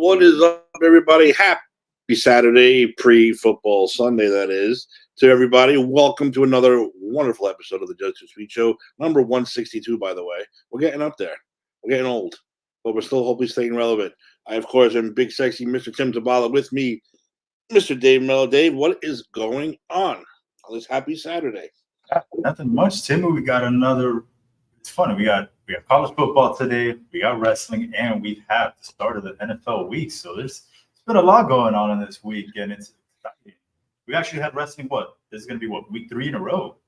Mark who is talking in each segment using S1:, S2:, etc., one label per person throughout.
S1: What is up, everybody? Happy Saturday, pre-football Sunday, that is. To everybody, welcome to another wonderful episode of the Judge Too Sweet Show, number 162, by the way. We're getting up there. We're getting old, but we're still hopefully staying relevant. I, of course, am big, sexy Mr. Tim Tabala with me, Mr. Dave Mello. Dave, what is going on this happy Saturday?
S2: Nothing much, Timmy. We got another. It's funny. We got college football today. We got wrestling, and we have the start of the NFL week. So there's been a lot going on in this week, and it's exciting. We actually had wrestling. What this is going to be? What week 3 in a row?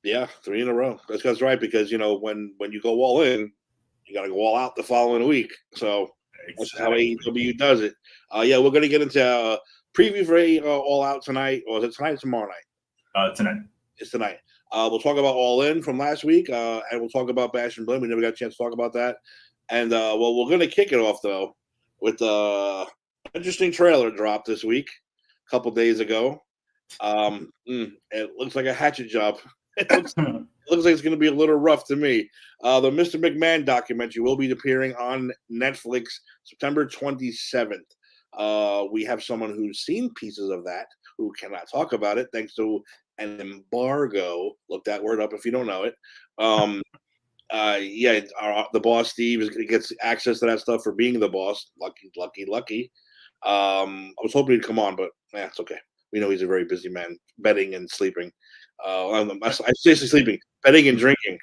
S1: Yeah, 3 in a row. That's right, because when you go all in, you got to go all out the following week. So that's how AEW does it. Yeah, we're going to get into preview for All Out tonight. Or is it tonight or tomorrow night?
S2: Tonight.
S1: It's tonight. We'll talk about All In from last week, and we'll talk about Bash and Blame. We never got a chance to talk about that. And, we're going to kick it off, though, with an interesting trailer drop this week, a couple days ago. It looks like a hatchet job. It looks like it's going to be a little rough to me. The Mr. Mcmahon documentary will be appearing on Netflix September 27th. We have someone who's seen pieces of that who cannot talk about it thanks to an embargo. Look that word up if you don't know it. The boss Steve gets access to that stuff for being the boss. Lucky. I was hoping he'd come on, but it's okay. We know he's a very busy man, betting and sleeping. I'm seriously sleeping, betting and drinking.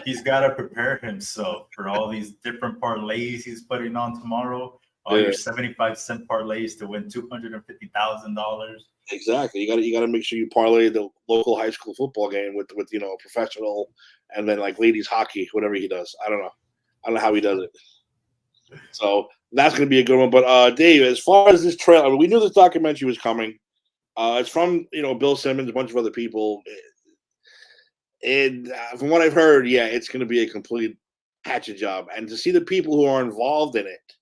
S2: He's got to prepare himself for all these different parlays he's putting on tomorrow. All your 75-cent parlays to win $250,000.
S1: Exactly. You got to make sure you parlay the local high school football game with a professional, and then like ladies hockey, whatever he does. I don't know how he does it. So that's going to be a good one. But Dave, as far as this trailer, we knew this documentary was coming. It's from Bill Simmons, a bunch of other people. And from what I've heard, it's going to be a complete hatchet job. And to see the people who are involved in it,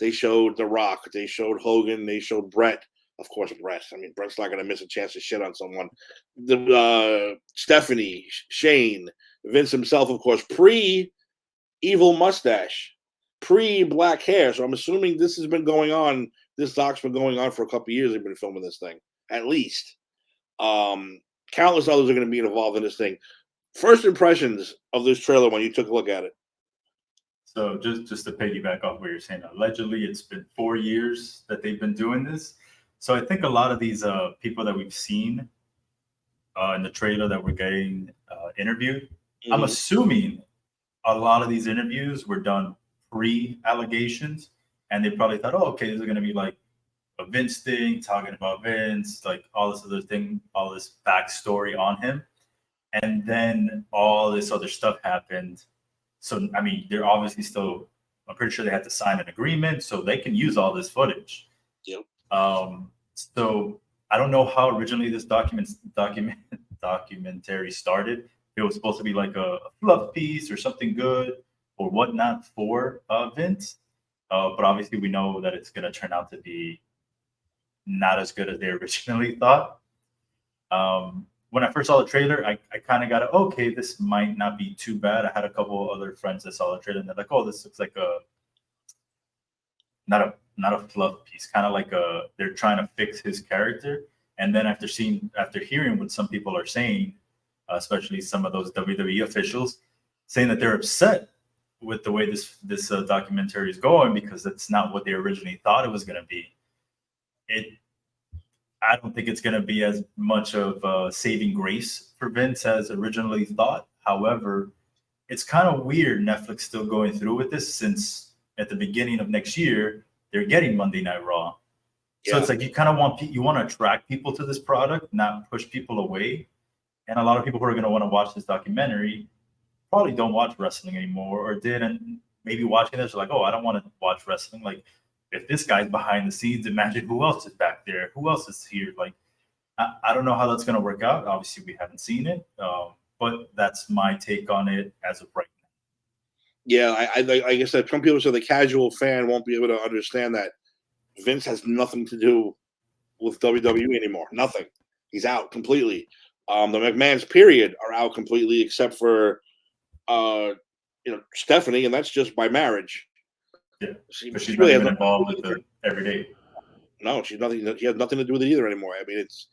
S1: they showed The Rock, they showed Hogan, they showed Brett. Of course, Brett. I mean, Brett's not going to miss a chance to shit on someone. Stephanie, Shane, Vince himself, of course, pre-evil mustache, pre-black hair. So I'm assuming this has been going on. This doc's been going on for a couple of years. They've been filming this thing, at least. Countless others are going to be involved in this thing. First impressions of this trailer when you took a look at it.
S2: So just to piggyback off what you're saying, allegedly it's been 4 years that they've been doing this. So I think a lot of these people that we've seen in the trailer that we're getting interviewed, I'm assuming a lot of these interviews were done pre-allegations, and they probably thought, oh, okay, this is going to be like a Vince thing, talking about Vince, like all this other thing, all this backstory on him. And then all this other stuff happened. So, I mean, they're obviously still, I'm pretty sure they had to sign an agreement so they can use all this footage.
S1: Yep.
S2: So I don't know how originally this documentary started. It was supposed to be like a fluff piece or something good or whatnot for Vince. But obviously we know that it's going to turn out to be not as good as they originally thought. When I first saw the trailer, I kind of got okay, this might not be too bad. I had a couple other friends that saw the trailer and they're like, oh, this looks like not a fluff piece, kind of like they're trying to fix his character. And then after hearing what some people are saying, especially some of those WWE officials, saying that they're upset with the way this documentary is going because that's not what they originally thought it was going to be. I don't think it's going to be as much of a saving grace for Vince as originally thought. However, it's kind of weird Netflix still going through with this since at the beginning of next year, they're getting Monday Night Raw. So it's like you kind of want to attract people to this product, not push people away. And a lot of people who are going to want to watch this documentary probably don't watch wrestling anymore or didn't. Maybe watching this are like, oh, I don't want to watch wrestling. Like, if this guy's behind the scenes, imagine who else is back there. Who else is here? Like, I don't know how that's going to work out. Obviously, we haven't seen it. But that's my take on it as of right now.
S1: Yeah, I guess that some people say the casual fan won't be able to understand that Vince has nothing to do with WWE anymore. Nothing. He's out completely. The McMahons, period, are out completely except for Stephanie, and that's just by marriage.
S2: Yeah,
S1: She
S2: but she's not
S1: really has
S2: even
S1: nothing to
S2: involved
S1: do
S2: with
S1: with it.
S2: it every day.
S1: No, she's nothing. She has nothing to do with it either anymore. I mean, it's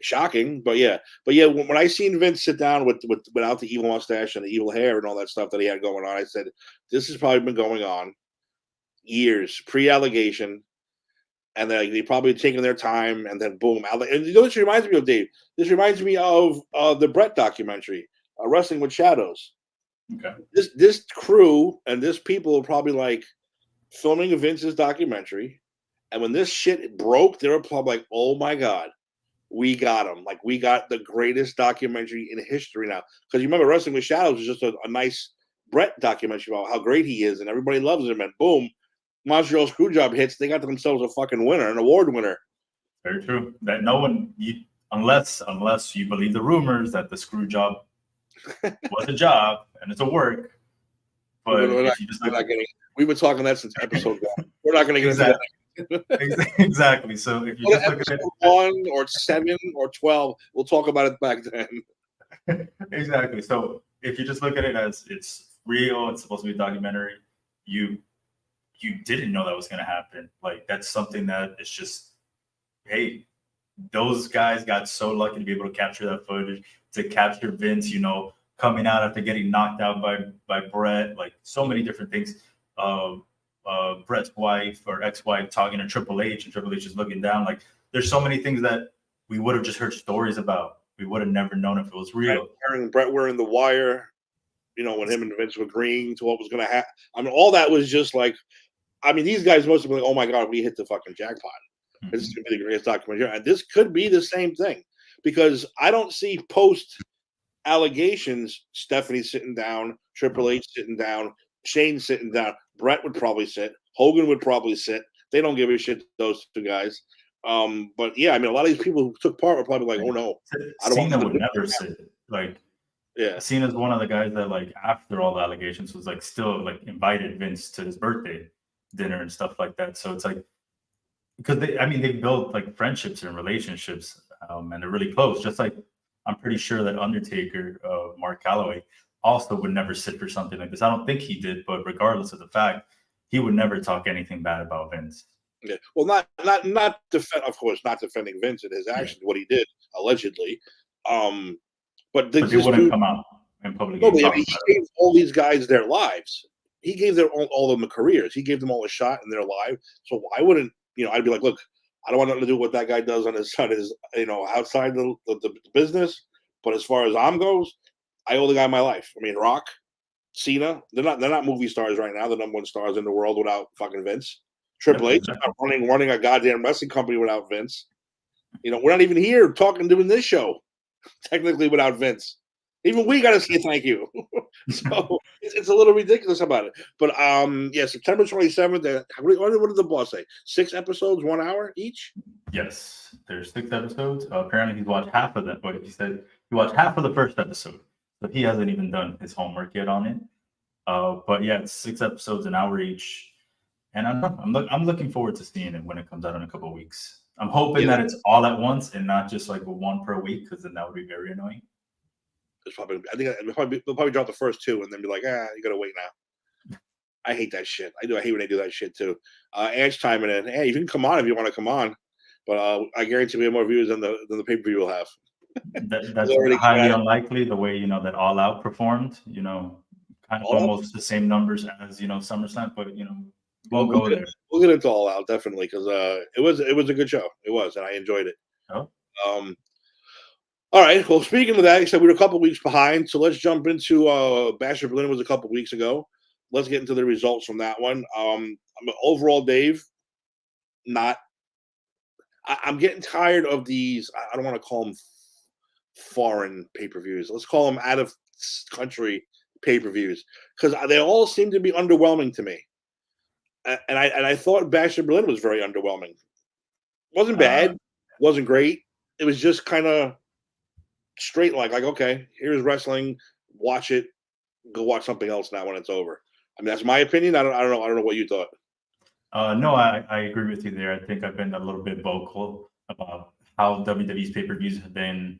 S1: shocking, but yeah, when I seen Vince sit down without the evil mustache and the evil hair and all that stuff that he had going on, I said, this has probably been going on years pre-allegation, and then they probably taken their time, and then boom, and you know what this reminds me of, Dave? This reminds me of the Brett documentary, Wrestling with Shadows.
S2: Okay.
S1: This crew and this people are probably like filming Vince's documentary, and when this shit broke, they were probably like, "Oh my god, we got him! Like we got the greatest documentary in history now." Because you remember, Wrestling with Shadows was just a nice Brett documentary about how great he is, and everybody loves him. And boom, Montreal Screwjob hits. They got themselves a fucking winner, an award winner.
S2: Very true. That no one, unless you believe the rumors that the screw job was a job and it's a work. But if you just
S1: we're
S2: look,
S1: not getting. We've been talking that since episode one. We're not going to get
S2: exactly,
S1: into that.
S2: exactly. So if you just look at
S1: Episode
S2: it,
S1: 1 or 7 or 12, we'll talk about it back then.
S2: exactly. So if you just look at it as it's real, it's supposed to be a documentary. You didn't know that was going to happen. Like that's something that is just, hey, those guys got so lucky to be able to capture that footage, to capture Vince, coming out after getting knocked out by Brett, like so many different things. Brett's wife or ex-wife talking to Triple H, and Triple H is looking down. Like there's so many things that we would have just heard stories about. We would have never known if it was real.
S1: Brett wearing the wire, when him and Vince were agreeing to what was going to happen. I mean, all that was just like, I mean, these guys must have been like, oh my God, we hit the fucking jackpot. This is going to be the greatest documentary. And this could be the same thing, because I don't see post allegations Stephanie sitting down, Triple H sitting down, Shane sitting down. Brett would probably sit. Hogan would probably sit. They don't give a shit, those two guys. But yeah, I mean, a lot of these people who took part were probably like, oh no, I don't
S2: Cena
S1: want
S2: would never sit. Like,
S1: yeah,
S2: Cena's one of the guys that, like, after all the allegations, was like still like invited Vince to his birthday dinner and stuff like that. So it's like, because they built like friendships and relationships, and they're really close. Just like I'm pretty sure that Undertaker, Mark Calloway, also would never sit for something like this. I don't think he did, but regardless of the fact, he would never talk anything bad about Vince.
S1: yeah. Well, not defend, of course, not defending Vince and his actions, what he did allegedly. But
S2: But they wouldn't come out in public.
S1: No,
S2: And
S1: but I
S2: talk
S1: mean,
S2: about
S1: he gave all these guys their lives. He gave all of them careers. He gave them all a shot in their life. So why wouldn't I'd be like, look, I don't want nothing to do with what that guy does on his outside the business. But as far as goes, I owe the guy my life. I mean, Rock, Cena, they're not movie stars right now. They're number one stars in the world without fucking Vince. Triple H is not running a goddamn wrestling company without Vince. We're not even here doing this show technically without Vince. Even we got to say thank you. So it's a little ridiculous about it. But yeah, September 27th. What did the boss say? 6 episodes, 1 hour each?
S2: Yes, there's 6 episodes. Apparently, he's watched half of them. But he said he watched half of the first episode, so he hasn't even done his homework yet on it. But yeah, it's 6 episodes, an hour each, and I'm looking forward to seeing it when it comes out in a couple of weeks. I'm hoping that it's all at once and not just like one per week, because then that would be very annoying.
S1: It's probably, I think they'll probably drop the first 2 and then be like, you gotta wait now. I hate that shit. I hate when they do that shit too. Ange chiming in. Hey, you can come on if you want to come on, but I guarantee we have more views than the pay per view will have.
S2: That's highly unlikely. The way that All Out performed, kind of almost the same numbers as SummerSlam, but we'll go there.
S1: We'll get into All Out definitely, because it was a good show. It was, and I enjoyed it.
S2: Oh.
S1: All right. Well, speaking of that, you said we were a couple weeks behind, so let's jump into Bash of Berlin was a couple weeks ago. Let's get into the results from that one. Overall, Dave, I'm getting tired of these. I don't want to call them foreign pay-per-views. Let's call them out of country pay-per-views, because they all seem to be underwhelming to me. And I thought Bash of Berlin was very underwhelming. Wasn't bad, wasn't great. It was just kind of straight like okay, here's wrestling, watch it, go watch something else now when it's over. I mean, that's my opinion. I don't know what you thought.
S2: No, I agree with you there. I think I've been a little bit vocal about how WWE's pay-per-views have been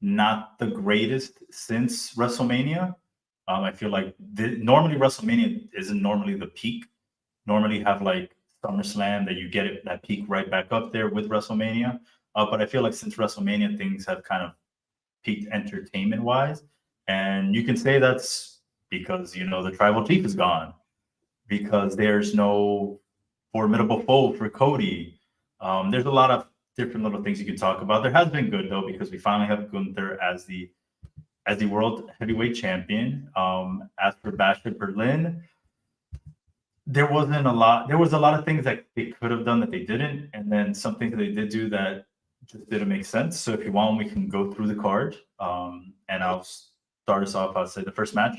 S2: not the greatest since WrestleMania. I feel like normally WrestleMania isn't normally the peak normally have like SummerSlam that you get it that peak right back up there with WrestleMania. But I feel like since WrestleMania, things have kind of peaked entertainment wise, and you can say that's because the tribal chief is gone, because there's no formidable foe for Cody. There's a lot of different little things you can talk about. There has been good though, because we finally have Gunther as the world heavyweight champion. As for Bash at Berlin, there wasn't a lot. There was a lot of things that they could have done that they didn't, and then some things that they did do that just didn't make sense. So if you want, we can go through the card, and I'll start us off. I'll say the first match.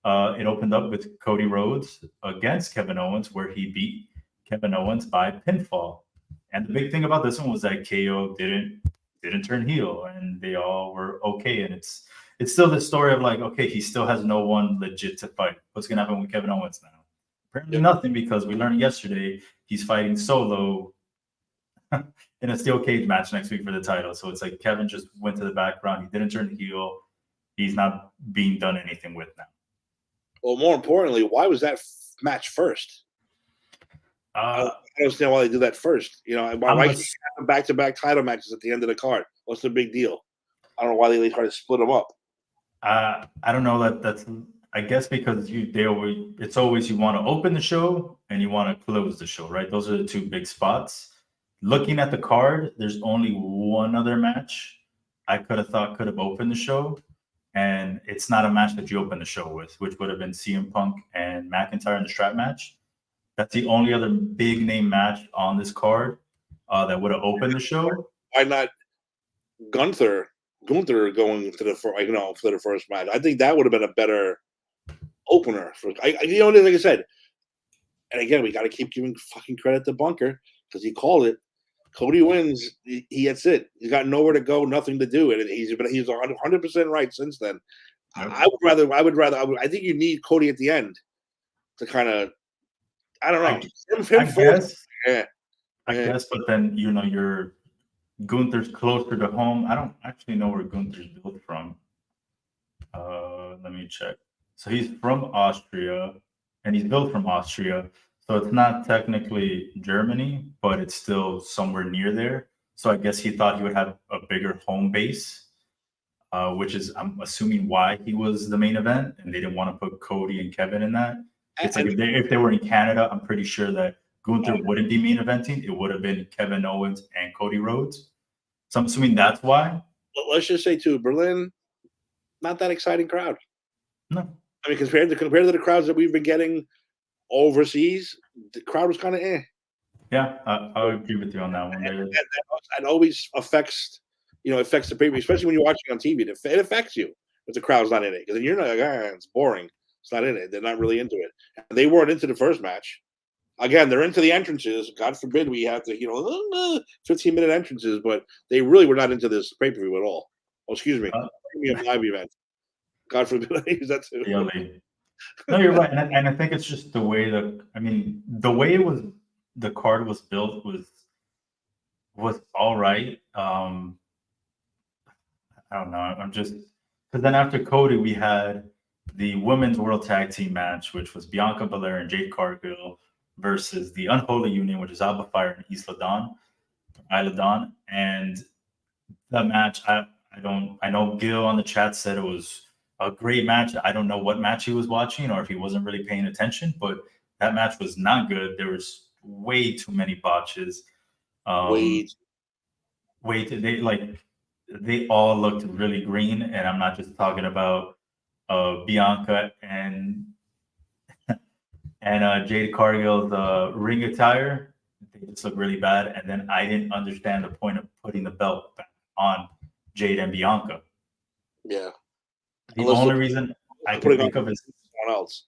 S2: It opened up with Cody Rhodes against Kevin Owens, where he beat Kevin Owens by pinfall. And the big thing about this one was that KO didn't turn heel, and they all were okay. And it's still the story of like, okay, he still has no one legit to fight. What's gonna happen with Kevin Owens now? Apparently nothing, because we learned yesterday he's fighting solo in a steel cage match next week for the title. So it's like Kevin just went to the background. He didn't turn heel. He's not being done anything with now.
S1: Well, more importantly, why was that match first? I don't understand why they did that first. Why can't you have back-to-back title matches at the end of the card? What's the big deal? I don't know why they try to split them up.
S2: I don't know. That's I guess because it's always you want to open the show and you want to close the show, right? Those are the two big spots. Looking at the card, there's only one other match I could have opened the show, and it's not a match that you open the show with, which would have been CM Punk and McIntyre in the strap match. That's the only other big name match on this card that would have opened the show.
S1: Why not Gunther going to the first match? I think that would have been a better opener for like I said. And again, we got to keep giving fucking credit to Bunker, because he called it. Cody wins. That's it. He's got nowhere to go, nothing to do, and he's 100% right since then. Yep. I think you need Cody at the end to kind of. I don't know.
S2: I guess, but then your Gunther's closer to home. I don't actually know where Gunther's built from. Let me check. So he's from Austria, and he's built from Austria. So it's not technically Germany, but it's still somewhere near there. So I guess he thought he would have a bigger home base, which is, I'm assuming, why he was the main event, and they didn't want to put Cody and Kevin in that. It's like if they were in Canada, I'm pretty sure that Gunther wouldn't be main eventing. It would have been Kevin Owens and Cody Rhodes. So I'm assuming that's why.
S1: Well, let's just say, too, Berlin, not that exciting crowd.
S2: No.
S1: I mean, compared to the crowds that we've been getting overseas, the crowd was kind of eh.
S2: Yeah, I would agree with you on that one.
S1: That always affects the pay-per-view, especially when you're watching on TV. It affects you if the crowd's not in it, because then you're not like, it's boring. It's not in it. They're not really into it. And they weren't into the first match. Again, they're into the entrances. God forbid we have to, 15-minute entrances, but they really were not into this pay-per-view at all. Oh, excuse me. Premium live event. God forbid I use that too.
S2: No, you're right. And I think it's just the way the card was built was all right. I don't know. Because then after Cody, we had the women's world tag team match, which was Bianca Belair and Jade Cargill versus the Unholy Union, which is Alba Fire and Isla Dawn. And that match, I know Gil on the chat said it was a great match. I don't know what match he was watching or if he wasn't really paying attention, but that match was not good. There was way too many botches. They all looked really green, and I'm not just talking about Bianca and Jade Cargill's ring attire. They just look really bad. And then I didn't understand the point of putting the belt back on Jade and Bianca.
S1: Yeah.
S2: The only reason I can think of is
S1: someone else.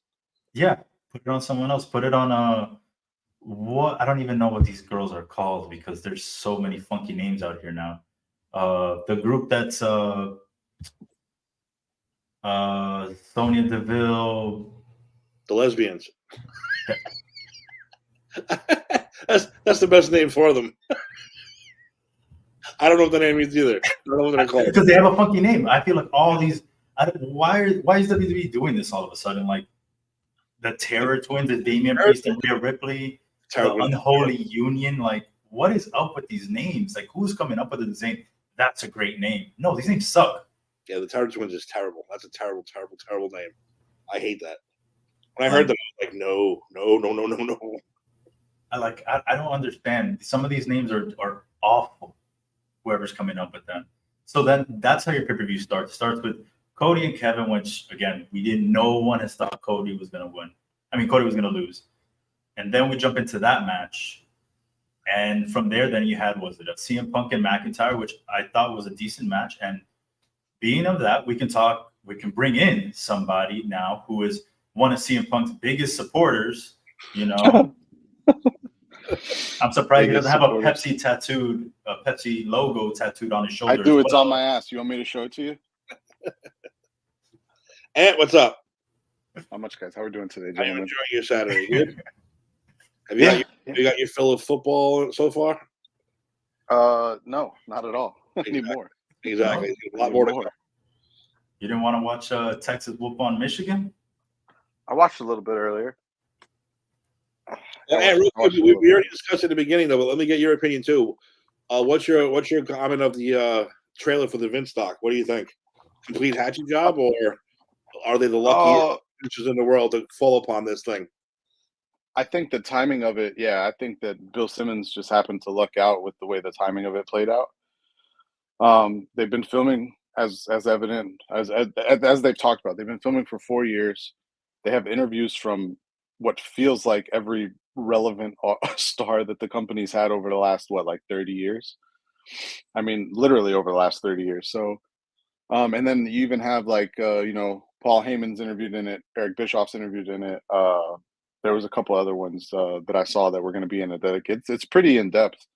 S2: Yeah, put it on someone else. Put it on what I don't even know what these girls are called, because there's so many funky names out here now. The group that's Sonya Deville.
S1: The lesbians. That's the best name for them. I don't know what the name is either. I don't know what they're called.
S2: Because they have a funky name. I feel like all these. Why is WWE doing this all of a sudden? Like, the Terror Twins, the Damian Priest and Rhea Ripley,
S1: Terrible.
S2: the Unholy Union. Like, what is up with these names? Like, who's coming up with the name? That's a great name. No, these names suck.
S1: Yeah, the Terror Twins is terrible. That's a terrible, terrible, terrible name. I hate that. When I heard them, I was like, no.
S2: I don't understand. Some of these names are awful. Whoever's coming up with them. So then that's how your pay-per-view starts. It starts with Cody and Kevin, which again, no one has thought Cody was gonna win. I mean, Cody was gonna lose. And then we jump into that match. And from there, then you had, was it a CM Punk and McIntyre, which I thought was a decent match. And being of that, we can bring in somebody now who is one of CM Punk's biggest supporters, you know. I'm surprised he doesn't have a Pepsi logo tattooed on his shoulder.
S3: I do. It's on my ass. You want me to show it to you?
S1: Ant, what's up?
S3: How much, guys? How are we doing today,
S1: How are you
S3: gentlemen?
S1: enjoying your Saturday? Good? Have you got your fill of football so far?
S3: No, not at all. Anymore.
S1: Exactly.
S3: No,
S1: A lot more to go.
S2: You didn't want to watch Texas whoop on Michigan?
S3: I watched a little bit earlier.
S1: And real quick, we already discussed at the beginning, though, but let me get your opinion too. What's your comment of the trailer for the Vince doc? What do you think? Complete hatchet job, or are they the luckiest producers in the world to fall upon this thing?
S3: I think the timing of it, I think that Bill Simmons just happened to luck out with the way the timing of it played out. They've been filming as evident as they've talked about. They've been filming for 4 years. They have interviews from what feels like every relevant star that the company's had over the last 30 years. I mean, literally over the last 30 years. So, and then you even have Paul Heyman's interviewed in it, Eric Bischoff's interviewed in it. There was a couple other ones that I saw that were going to be in it. It's pretty in depth.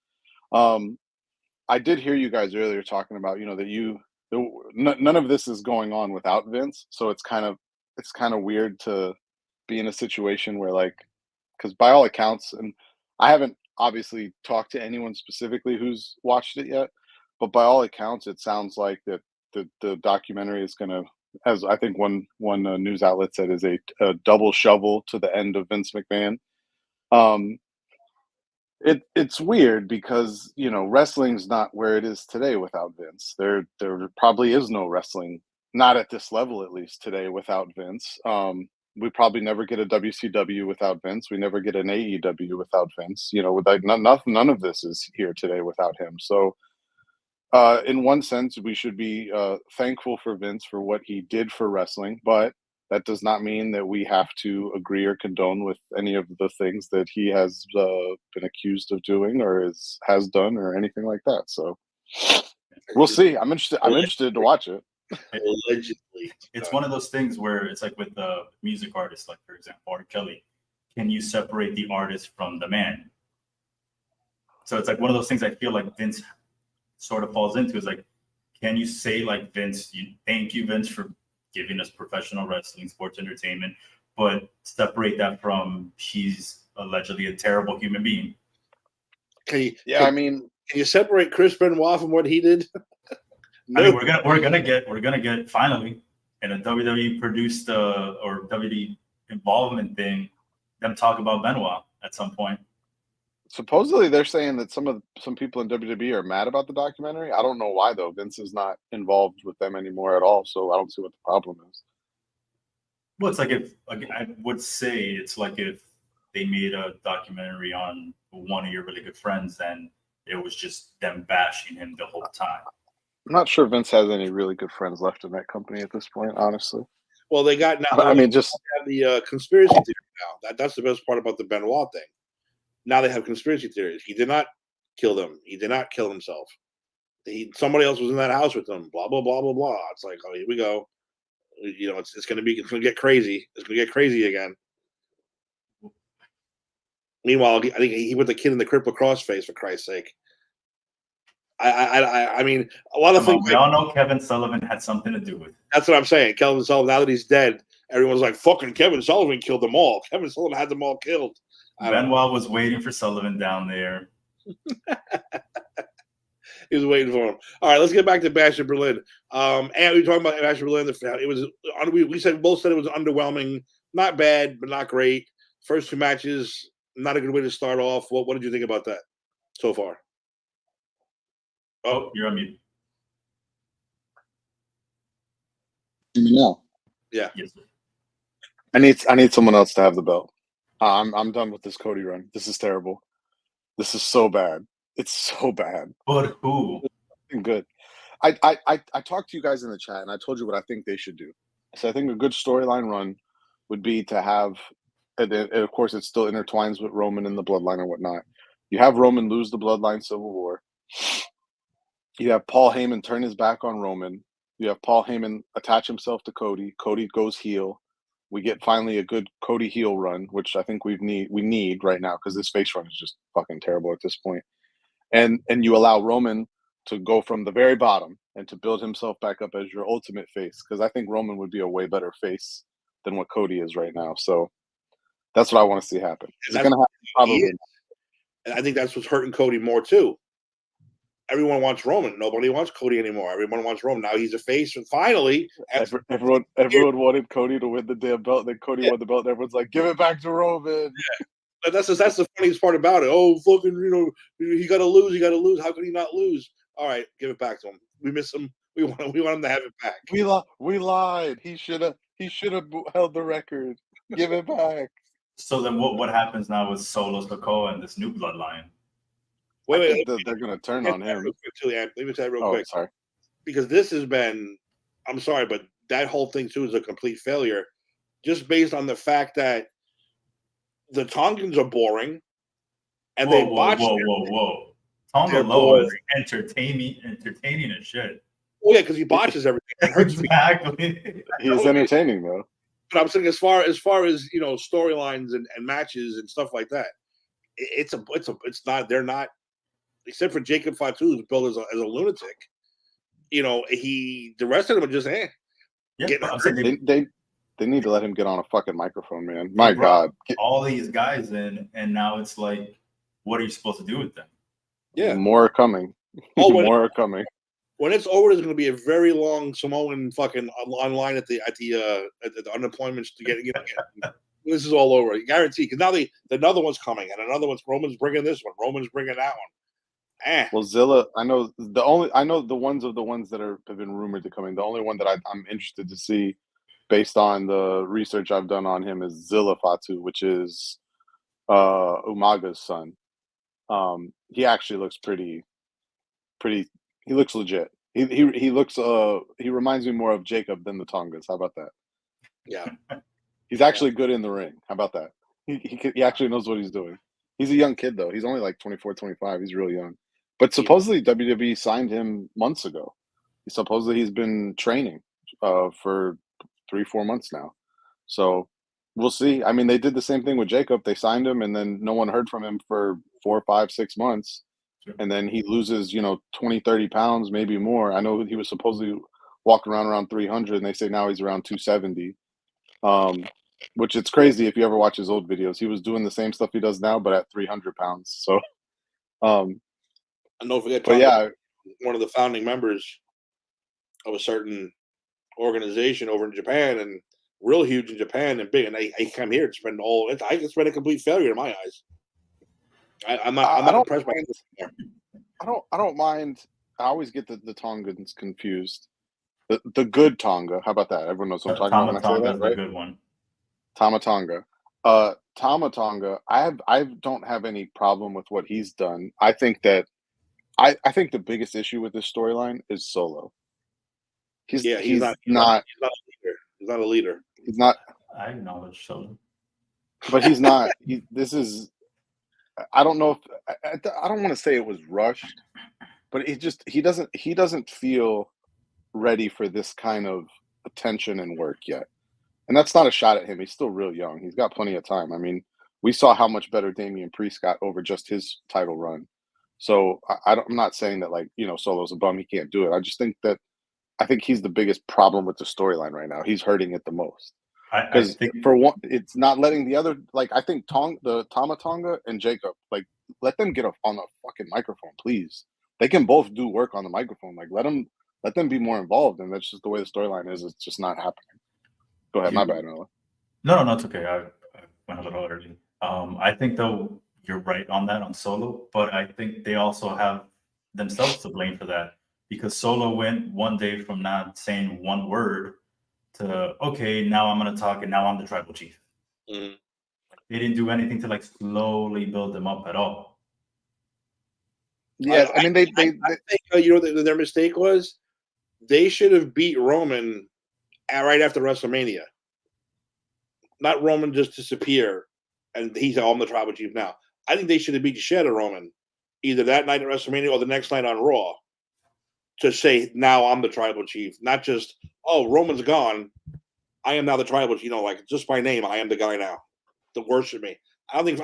S3: I did hear you guys earlier talking about none of this is going on without Vince, so it's kind of weird to be in a situation where because by all accounts, and I haven't obviously talked to anyone specifically who's watched it yet, but by all accounts, it sounds like that the documentary is going to, as I think one news outlet said, is a double shovel to the end of Vince McMahon. It's weird because wrestling's not where it is today without Vince. There probably is no wrestling, not at this level at least today, without Vince. We probably never get a WCW without Vince. We never get an AEW without Vince. None of this is here today without him. So, in one sense, we should be thankful for Vince for what he did for wrestling, but that does not mean that we have to agree or condone with any of the things that he has been accused of doing or has done or anything like that. So we'll see. I'm interested to watch it.
S1: Allegedly.
S2: It's one of those things where it's like with the music artists, like for example, R. Kelly. Can you separate the artist from the man? So it's like one of those things I feel like Vince sort of falls into, is like, can you say like Vince, thank you, Vince, for giving us professional wrestling, sports entertainment, but separate that from he's allegedly a terrible human being?
S1: Can you separate Chris Benoit from what he did?
S2: No. I mean, we're gonna get finally in a WWE produced or WWE involvement thing, them talk about Benoit at some point.
S3: Supposedly they're saying that some people in WWE are mad about the documentary. I don't know why though. Vince is not involved with them anymore at all, so I don't see what the problem is.
S2: Well, it's like I would say it's like if they made a documentary on one of your really good friends, and it was just them bashing him the whole time.
S3: I'm not sure Vince has any really good friends left in that company at this point, honestly.
S1: Well, they got now.
S3: I mean, just
S1: have the conspiracy theory now. That's the best part about the Benoit thing. Now they have conspiracy theories. He did not kill them. He did not kill himself. Somebody else was in that house with him. Blah blah blah blah blah. It's like, oh, here we go. It's going to get crazy. It's going to get crazy again. Meanwhile, I think he put the kid in the cripple cross face, for Christ's sake. I mean, a lot of things.
S2: We all know Kevin Sullivan had something to do with it.
S1: That's what I'm saying. Kevin Sullivan, now that he's dead, everyone's like, fucking Kevin Sullivan killed them all. Kevin Sullivan had them all killed.
S2: Benoit was waiting for Sullivan down there.
S1: He was waiting for him. All right, let's get back to Bash in Berlin. And we were talking about Bash in Berlin. We both said it was underwhelming not bad, but not great. First 2 matches, not a good way to start off. What did you think about that so far?
S2: Oh, you're on mute.
S3: Hear me now?
S1: Yeah.
S2: Yes, sir.
S3: I need someone else to have the belt. I'm done with this Cody run. This is terrible. This is so bad. It's so bad.
S2: But who?
S3: Good. I talked to you guys in the chat and I told you what I think they should do. So I think a good storyline run would be to have, and of course it still intertwines with Roman and the bloodline and whatnot. You have Roman lose the bloodline civil war. You have Paul Heyman turn his back on Roman. You have Paul Heyman attach himself to Cody. Cody goes heel. We get finally a good Cody heel run, which I think we need right now because this face run is just fucking terrible at this point. And you allow Roman to go from the very bottom and to build himself back up as your ultimate face, because I think Roman would be a way better face than what Cody is right now. So that's what I want to see happen. Is it going to happen? Probably.
S1: And I think that's what's hurting Cody more too. Everyone wants Roman. Nobody wants Cody anymore. Everyone wants Roman. Now he's a face, and finally,
S3: everyone wanted Cody to win the damn belt. Then Cody won the belt, and everyone's like, "Give it back to Roman."
S1: Yeah. But that's the funniest part about it. Oh, fucking, he got to lose. He got to lose. How could he not lose? All right, give it back to him. We miss him. We want him to have it back.
S3: We lied. He should have held the record. Give it back.
S2: So then, what happens now with Solo Sikoa and this new bloodline?
S3: Wait, they're going to turn on him.
S1: Let me tell you real quick.
S3: Sorry.
S1: Because this has been, I'm sorry, but that whole thing too is a complete failure, just based on the fact that the Tongans are boring, and they botched.
S2: Whoa! Tonga Loa is entertaining as shit.
S1: Oh yeah, because he botches everything. It hurts
S2: exactly.
S3: He is entertaining though.
S1: But I'm saying as far as storylines and matches and stuff like that, it's not. They're not, except for Jacob Fatu, who's billed as a lunatic. The rest of them are just
S2: Yeah, I'm saying
S3: they need to let him get on a fucking microphone, man. My God,
S2: all these guys in, and now it's like, what are you supposed to do with them?
S3: Yeah, more are coming. More are coming.
S1: When it's over, there's going to be a very long Samoan fucking online at the unemployment to get. This is all over, guarantee. Because now another one's coming, and another one's Roman's bringing this one. Roman's bringing that one.
S3: Well, Zilla, I know the ones that have been rumored to coming. The only one that I'm interested to see, based on the research I've done on him, is Zilla Fatu, which is Umaga's son. He actually looks pretty. He looks legit. He looks. He reminds me more of Jacob than the Tongas. How about that?
S1: Yeah.
S3: He's actually good in the ring. How about that? He actually knows what he's doing. He's a young kid though. He's only like 24, 25. He's real young. But supposedly WWE signed him months ago. Supposedly he's been training for 3-4 months now. So we'll see. I mean, they did the same thing with Jacob. They signed him, and then no one heard from him for 4, 5, 6 months. Sure. And then he loses, 20, 30 pounds, maybe more. I know he was supposedly walking around 300, and they say now he's around 270. Which it's crazy if you ever watch his old videos. He was doing the same stuff he does now, but at 300 pounds. So,
S1: and don't forget, one of the founding members of a certain organization over in Japan, and real huge in Japan and big. And I come here to spend it's been a complete failure in my eyes. I'm not impressed by this.
S3: I don't mind. I always get the Tongans confused. The good Tonga. How about that? Everyone knows what I'm talking about when I say that, right?
S2: The good one.
S3: Tama Tonga. Tama Tonga. I don't have any problem with what he's done. I think that I think the biggest issue with this storyline is Solo. He's not a leader.
S1: He's not a leader.
S3: He's not.
S2: I acknowledge Solo,
S3: but he's not. This is. I don't know if I don't want to say it was rushed, but he doesn't feel ready for this kind of attention and work yet. And that's not a shot at him. He's still real young. He's got plenty of time. I mean, we saw how much better Damian Priest got over just his title run. So I'm not saying that Solo's a bum. He can't do it. I just think he's the biggest problem with the storyline right now. He's hurting it the most. Because for one, it's not letting the other I think the Tama Tonga and Jacob let them get on the fucking microphone, please. They can both do work on the microphone. Let them be more involved, and that's just the way the storyline is. It's just not happening. Go ahead, my bad, Noah.
S2: No, it's okay. I went a little early. I think though you're right on that on Solo, but I think they also have themselves to blame for that because Solo went one day from not saying one word to okay, now I'm gonna talk and now I'm the tribal chief.
S1: Mhm.
S2: They didn't do anything to like slowly build them up at all.
S3: Yeah, I mean,
S1: I think you know their mistake was they should have beat Roman right after WrestleMania. Not Roman just disappear and he's all the tribal chief now. I think they should have beat the shit out of Roman either that night at WrestleMania or the next night on Raw to say now I'm the tribal chief, not just oh Roman's gone, I am now the tribal chief. You know, like just by name, I am the guy now. To worship me. I don't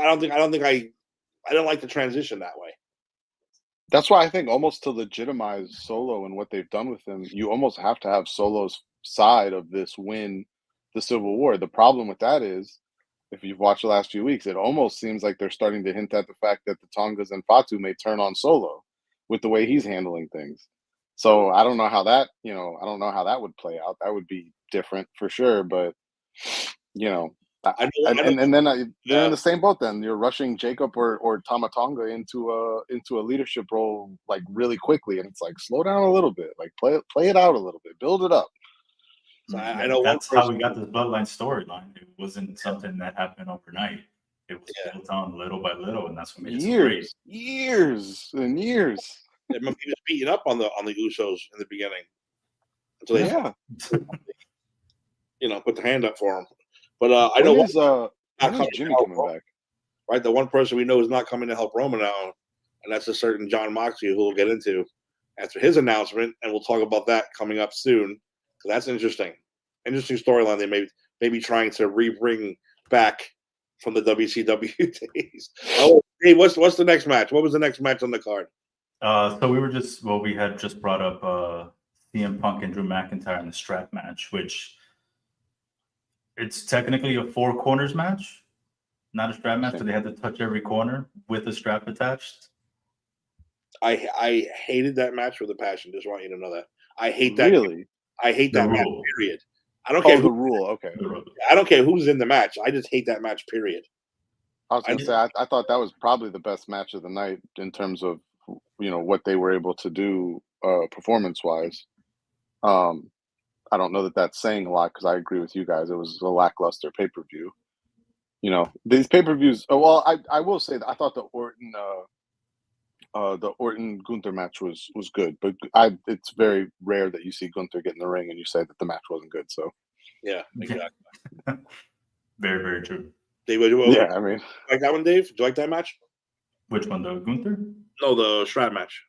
S1: like the transition that way.
S3: that's why I think almost to legitimize Solo and what they've done with him, you almost have to have Solo's side of this win the Civil War. The problem with that is, if you've watched the last few weeks, it almost seems like they're starting to hint at the fact that the Tongas and Fatu may turn on Solo with the way he's handling things. So I don't know how that, I don't know how that would play out. That would be different for sure, but you know, and then they're in the same boat. Then you're rushing Jacob or Tamatonga into a leadership role like really quickly, and it's like slow down a little bit, like play it out a little bit, build it up.
S1: So
S2: Yeah,
S1: I know one
S2: that's how we
S1: person.
S2: got this bloodline storyline. It wasn't something that happened overnight. It was
S1: Yeah,
S2: built on little by little, and that's what made it so great.
S3: Years and years.
S1: he was beating up on the Usos in the beginning until they
S3: Yeah.
S1: put their hand up for him. But I
S3: When
S1: know
S3: is
S1: not
S3: when is Jimmy coming back?
S1: right? The one person we know is not coming to help Roman now, and that's a certain John Moxley, who we'll get into after his announcement, and we'll talk about that coming up soon. So that's interesting storyline they may be trying to bring back from the WCW days. Oh, hey, what's the next match? What was the next match on the card?
S2: So we had just brought up CM Punk and Drew McIntyre in the strap match, which it's technically a 4 corners match, not a strap match, so they had to touch every corner with a strap attached.
S1: I hated that match with a passion. Just want you to know that. I hate that.
S3: Really?
S1: I hate
S2: The
S1: that match,
S2: rule.
S1: period. I don't care
S3: Oh, the rule. Okay.
S1: I don't care who's in the match. I just hate that match, period.
S3: I was gonna say I thought that was probably the best match of the night in terms of what they were able to do performance wise. I don't know that that's saying a lot because I agree with you guys. It was a lackluster pay per view. These pay per views. Oh, well, I will say that I thought the Orton Gunther match was good, but it's very rare that you see Gunther get in the ring and you say that the match wasn't good. So
S1: Yeah, exactly.
S2: Very, very true.
S3: yeah, I mean,
S1: like that one, Dave? Do you like that match?
S2: Which one, the Gunther?
S1: No, the strap match.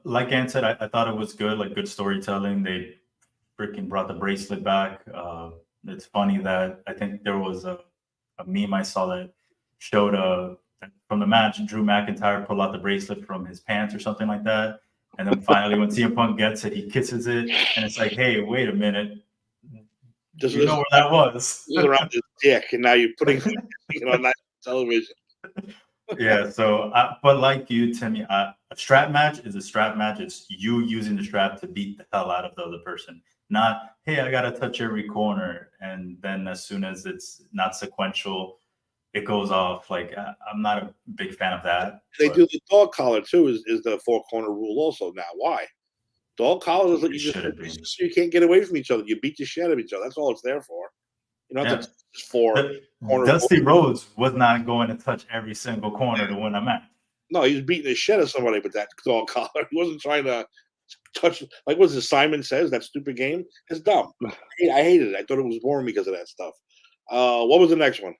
S2: Like Ann said, I thought it was good, like good storytelling. They freaking brought the bracelet back. It's funny that I think there was a meme I saw that showed from the match, Drew McIntyre pulled out the bracelet from his pants or something like that. And then finally, when CM Punk gets it, he kisses it. And it's like, hey, wait a minute. You know where that was.
S1: This is around his dick, and now you're putting it on that television.
S2: Yeah, so, but like you, Timmy, a strap match is a strap match. It's you using the strap to beat the hell out of the other person. Not, hey, I got to touch every corner. And then as soon as it's not sequential, it goes off. Like, I'm not a big fan of that.
S1: They do the dog collar, too, is the 4-corner rule also now. Why? Dog collars is what you can't get away from each other. You beat the shit out of each other. That's all it's there for. You know, that's
S2: Dusty Rhodes was not going to touch every single corner to win a match.
S1: No, he was beating the shit out of somebody with that dog collar. He wasn't trying to touch, like what Simon Says, that stupid game. It's dumb. I hated it. I thought it was boring because of that stuff. What was the next one?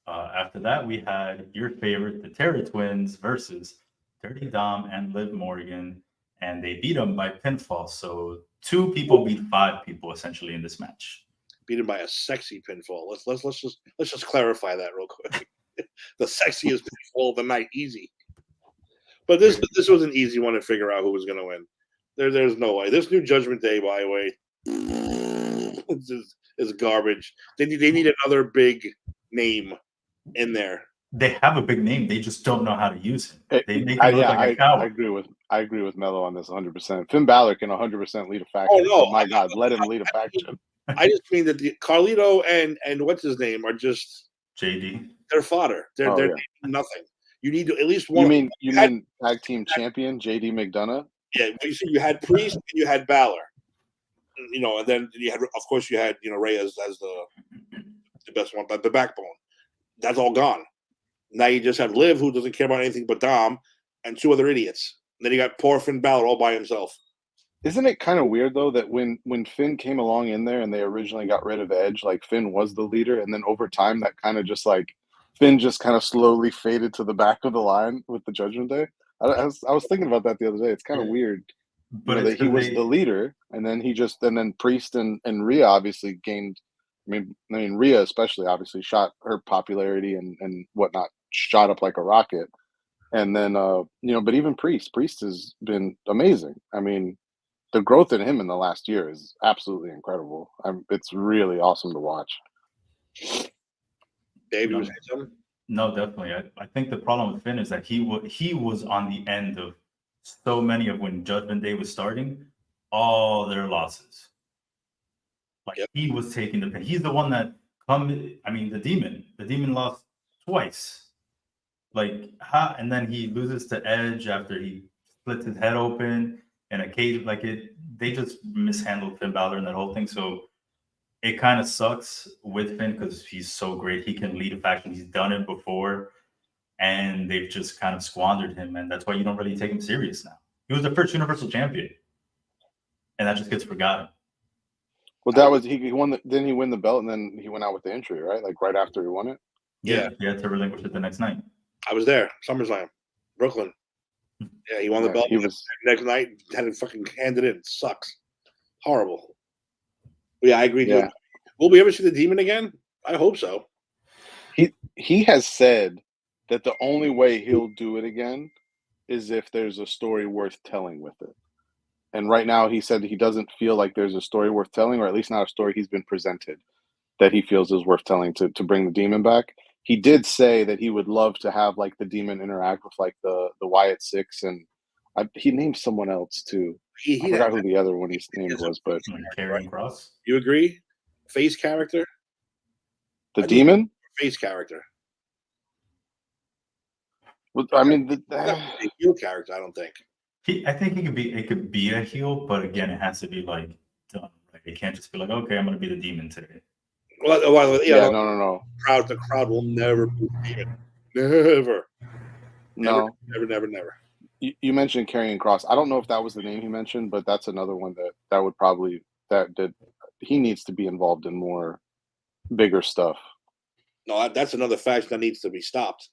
S2: After that, we had your favorite, the Terror Twins versus Dirty Dom and Liv Morgan, and they beat them by pinfall. So 2 people beat 5 people essentially in this match.
S1: Beaten by a sexy pinfall. Let's just clarify that real quick. The sexiest pinfall of the night, easy. But this was an easy one to figure out who was going to win. There's no way. This new Judgment Day, by the way, is garbage. They need another big name in there.
S2: They have a big name. They just don't know how to use it. They make him look like a coward.
S3: I agree with Mello on this 100%. Finn Balor can 100% lead a faction. Oh no, my God, let him lead a faction.
S1: I just mean that Carlito and what's his name are just
S2: JD.
S1: they're fodder. They're
S3: Oh, yeah.
S1: nothing. You need at least
S3: You
S1: one.
S3: mean tag team champion JD McDonough?
S1: Yeah, you see, you had Priest and you had Balor. And then you had, of course, you had Reyes as the best one, but the backbone. That's all gone. Now you just have Liv, who doesn't care about anything but Dom, and two other idiots. And then you got poor Finn Balor all by himself.
S3: Isn't it kind of weird though that when Finn came along in there and they originally got rid of Edge, like Finn was the leader, and then over time that kind of just like Finn just kind of slowly faded to the back of the line with the Judgment Day. I was thinking about that the other day. It's kind of weird,
S2: But
S3: that he was the leader, and then then Priest and Rhea obviously gained. I mean Rhea especially obviously shot her popularity and whatnot shot up like a rocket, and then but even Priest has been amazing. I mean, the growth in him in the last year is absolutely incredible. It's really awesome to watch.
S1: Dave, you
S2: No.
S1: was saying something?
S2: No, definitely. I think the problem with Finn is that he was on the end of so many of when Judgment Day was starting, all their losses. Like
S1: Yep.
S2: he was taking the pin. He's the one that the demon lost twice. And then he loses to Edge after he splits his head open and they just mishandled Finn Balor and that whole thing. So it kind of sucks with Finn because he's so great. He can lead a faction. He's done it before, and they've just kind of squandered him, and that's why you don't really take him serious now. He was the first Universal Champion, and that just gets forgotten.
S3: Well, that was he won. Didn't he win the belt and then he went out with the injury, right? Like right after he won it.
S2: Yeah, he had to relinquish it the next night.
S1: I was there, SummerSlam, Brooklyn. Yeah, he won the belt.
S3: He was
S1: next night, had it fucking handed in. It sucks. Horrible. But yeah, I agree.
S3: Yeah.
S1: Will we ever see the Demon again? I hope so.
S3: He has said that the only way he'll do it again is if there's a story worth telling with it. And right now he said he doesn't feel like there's a story worth telling, or at least not a story he's been presented that he feels is worth telling to bring the Demon back. He did say that he would love to have like the Demon interact with like the Wyatt Six, and he named someone else too. I forgot who the other one he named was, but
S2: Karrion Kross.
S1: You agree? Face character?
S3: The Demon?
S1: Face character.
S3: Well, I mean,
S1: Not a heel character, I don't think.
S2: I think it could be a heel, but again, it has to be like done. Like it can't just be like, okay, I'm gonna be the Demon today.
S1: Well,
S3: no.
S1: The crowd will never be the Demon. Never.
S3: No.
S1: Never.
S3: You mentioned Karrion Kross. I don't know if that was the name he mentioned, but that's another one that would probably that he needs to be involved in more bigger stuff.
S1: No, that's another faction that needs to be stopped.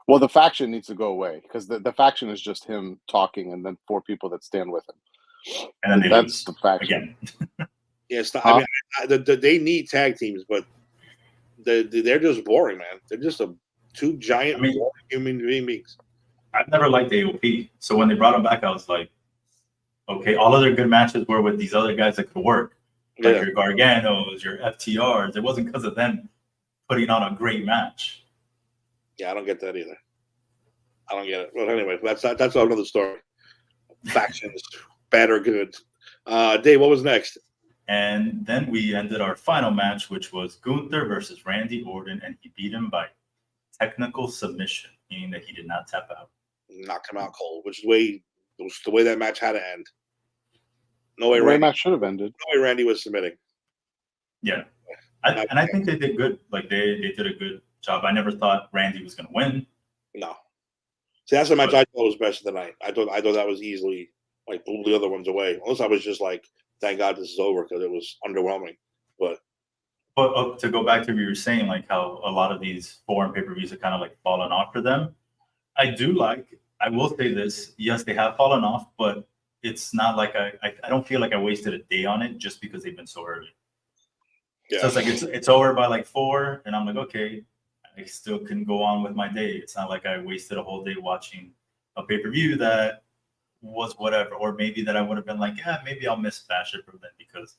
S3: Well, the faction needs to go away because the faction is just him talking and then 4 people that stand with him.
S2: And then
S3: that's the faction.
S2: Again.
S1: Yeah, I mean, they need tag teams, but they're just boring, man. They're just two giant boring human beings.
S2: I've never liked AOP, so when they brought him back, I was like, okay, all of their good matches were with these other guys that could work, like your Garganos, your FTRs. It wasn't because of them putting on a great match.
S1: Yeah, I don't get that either. I don't get it. Well, anyway, that's another story. Factions, bad or good. Dave, what was next?
S2: And then we ended our final match, which was Gunther versus Randy Orton, and he beat him by technical submission, meaning that he did not tap out.
S1: Knocked him out cold, which is the way that match had to end. No way,
S3: the
S1: Randy
S3: match should have ended.
S1: No way, Randy was submitting.
S2: Yeah, I think they did good. Like they did a good job. I never thought Randy was going to win.
S1: No, see, that's the match I thought was best of the night. I thought that was easily like blew the other ones away. Unless I was just like, thank God this is over because it was underwhelming. But
S2: to go back to what you were saying, like how a lot of these foreign pay-per-views have kind of like fallen off for them. I will say this, yes, they have fallen off, but it's not like I don't feel like I wasted a day on it just because they've been so early. Yeah. So it's like it's over by like 4, and I'm like, okay, I still can go on with my day. It's not like I wasted a whole day watching a pay-per-view that was whatever, or maybe that I would have been like, yeah, maybe I'll miss Basher for then because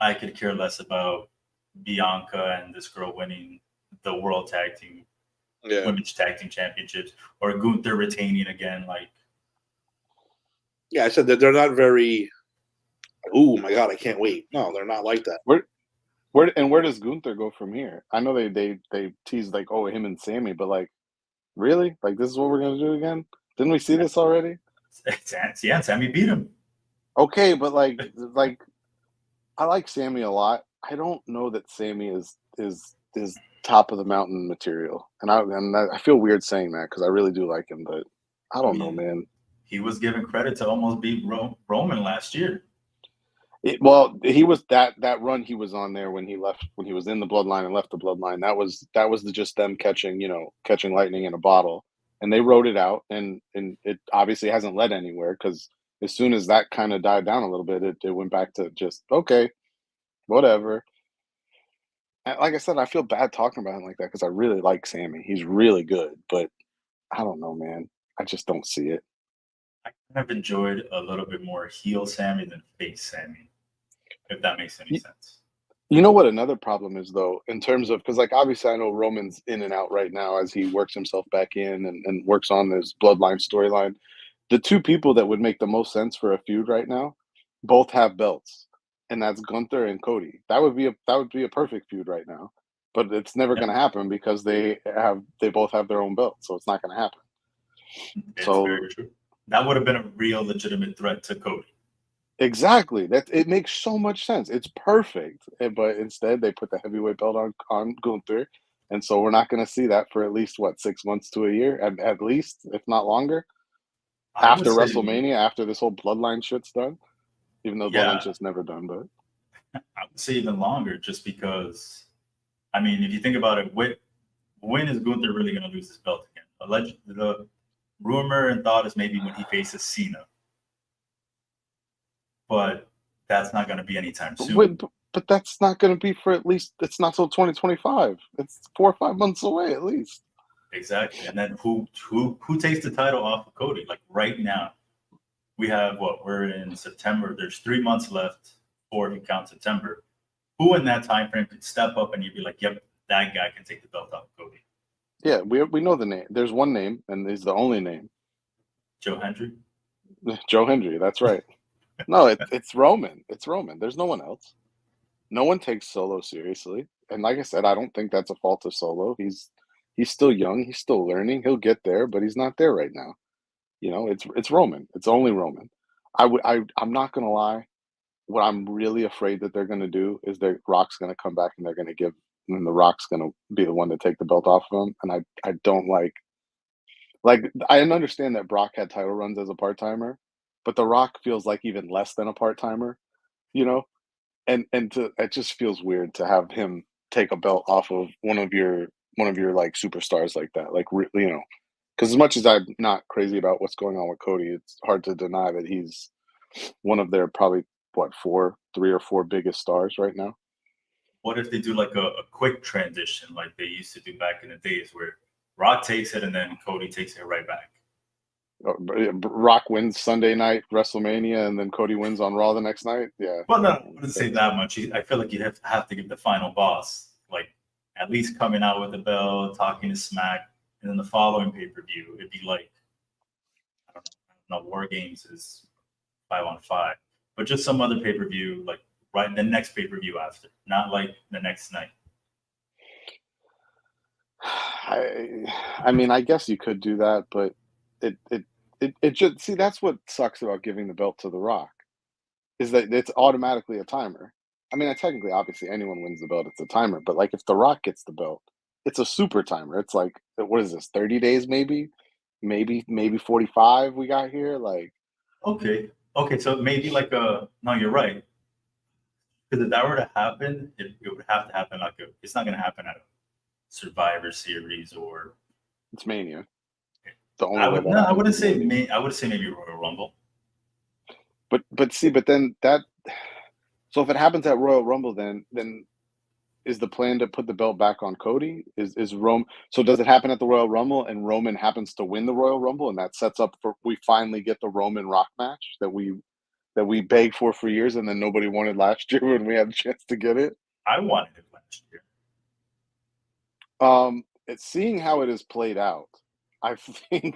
S2: I could care less about Bianca and this girl winning the World Tag Team, Women's Tag Team Championships, or Gunther retaining again. Like,
S1: yeah, I said that they're not very Oh my god, I can't wait. No, they're not like that.
S3: Where does Gunther go from here? I know they teased like, oh, him and Sammy, but like, really? Like, this is what we're gonna do again? Didn't we see this already?
S2: Yeah, Sammy beat him.
S3: Okay, but like I like Sammy a lot. I don't know that Sammy is top of the mountain material, and I feel weird saying that because I really do like him, but I
S2: I
S3: don't know,
S2: mean,
S3: man.
S2: he was given credit to almost beat Roman last year.
S3: Well, he was that run he was on there when he was in the bloodline and left the bloodline. That was just them catching lightning in a bottle, and they wrote it out, and it obviously hasn't led anywhere because as soon as that kind of died down a little bit, it went back to just okay, whatever. And like I said, I feel bad talking about him like that because I really like Sammy. He's really good, but I don't know, man. I just don't see it.
S2: I kind of enjoyed a little bit more heel Sammy than face Sammy, if that makes any sense.
S3: You know what another problem is though, in terms of because like obviously I know Roman's in and out right now as he works himself back in and works on this bloodline storyline. The two people that would make the most sense for a feud right now, both have belts, and that's Gunther and Cody. That would be a perfect feud right now, but it's never
S2: Yeah,
S3: going to happen because they both have their own belts, so it's not going to happen.
S2: it's
S3: So
S2: very true. That would have been a real legitimate threat to Cody.
S3: exactly. That it makes so much sense. It's perfect. But instead they put the heavyweight belt on Gunther. And so we're not going to see that for at least what 6 months to a year, at least, if not longer.
S2: I would
S3: After
S2: say,
S3: WrestleMania, after this whole bloodline shit's done, even though bloodline
S2: yeah,
S3: shit's never done, but
S2: I would say even longer, just because. I mean, if you think about it, when is Gunther really going to lose his belt again? The rumor and thought is maybe when he faces Cena, but that's not going to be anytime soon.
S3: but that's not going to be for at least it's not till 2025. It's 4 or 5 months away at least.
S2: Exactly. And then who takes the title off of Cody? Like right now, we have what we're in September. There's 3 months left, or if you count September. Who in that time frame could step up and you'd be like, "Yep, that guy can take the belt off of Cody."
S3: Yeah, we know the name. There's one name, and he's the only name.
S2: Joe Hendry.
S3: Joe Hendry. That's right. No, it's Roman. It's Roman. There's no one else. No one takes Solo seriously. And like I said, I don't think that's a fault of Solo. He's still young. He's still learning. He'll get there, but he's not there right now. It's Roman. It's only Roman. I'm not gonna lie. What I'm really afraid that they're gonna do is that Rock's gonna come back and they're gonna give and the Rock's gonna be the one to take the belt off of him. And I don't like I understand that Brock had title runs as a part timer, but The Rock feels like even less than a part timer, you know? And to it just feels weird to have him take a belt off of one of your like superstars like that. Like because as much as I'm not crazy about what's going on with Cody, it's hard to deny that he's one of their probably what three or four biggest stars right now.
S2: What if they do like a quick transition like they used to do back in the days where Rock takes it and then Cody takes it right back?
S3: Rock wins Sunday night WrestleMania, and then Cody wins on Raw the next night. Yeah,
S2: Well, no, I wouldn't say that much. I feel like you'd have to give the final boss, like at least coming out with the belt, talking to Smack, and then the following pay per view, it'd be like I don't know, War Games is 5-on-5, but just some other pay per view, like right in the next pay per view after, not like the next night.
S3: I mean, I guess you could do that, but it just see that's what sucks about giving the belt to The Rock is that it's automatically a timer. I mean, technically, obviously, anyone wins the belt, it's a timer. But like, if The Rock gets the belt, it's a super timer. It's like, what is this? 30 days, maybe 45. We got here, like,
S2: Okay, so maybe like a no, you're right. Because if that were to happen, it would have to happen like it's not going to happen at a Survivor Series or
S3: it's Mania. The only way that
S2: I
S3: happens
S2: wouldn't
S3: is
S2: say
S3: Mania.
S2: I would say maybe Royal Rumble.
S3: But then that so if it happens at Royal Rumble, then is the plan to put the belt back on Cody? Is Rome? So does it happen at the Royal Rumble and Roman happens to win the Royal Rumble and that sets up for we finally get the Roman Rock match that we begged for years and then nobody wanted last year when we had a chance to get it.
S2: I wanted it last year.
S3: It's seeing how it is played out. I think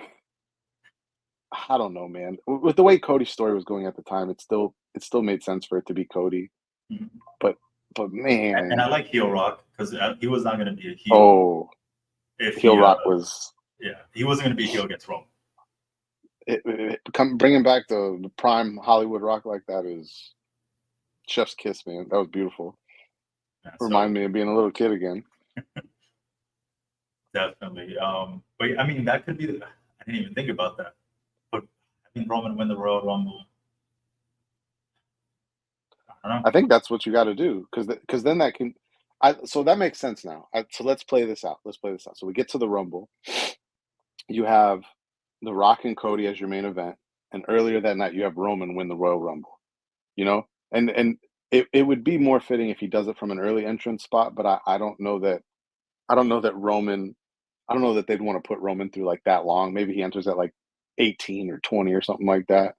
S3: I don't know, man. With the way Cody's story was going at the time, it still made sense for it to be Cody.
S2: Mhm.
S3: But
S2: And
S3: man,
S2: I like heel Rock because he was not going to be a heel
S3: oh,
S2: if
S3: heel
S2: he
S3: Rock was
S2: he wasn't going to be a heel against Roman.
S3: bringing back the prime Hollywood Rock like that is chef's kiss, man. That was beautiful.
S2: Yeah,
S3: Remind me of being a little kid again.
S2: definitely. But I mean, that could be. I didn't even think about that. But I mean, Roman win the Royal Rumble. I don't know.
S3: I think that's what you got to do because then that can. So that makes sense now. So let's play this out. So we get to the Rumble. You have The Rock and Cody as your main event, and earlier that night you have Roman win the Royal Rumble. You know, and it would be more fitting if he does it from an early entrance spot, but I don't know that Roman. I don't know that they'd want to put Roman through like that long. Maybe he enters at like 18 or 20 or something like that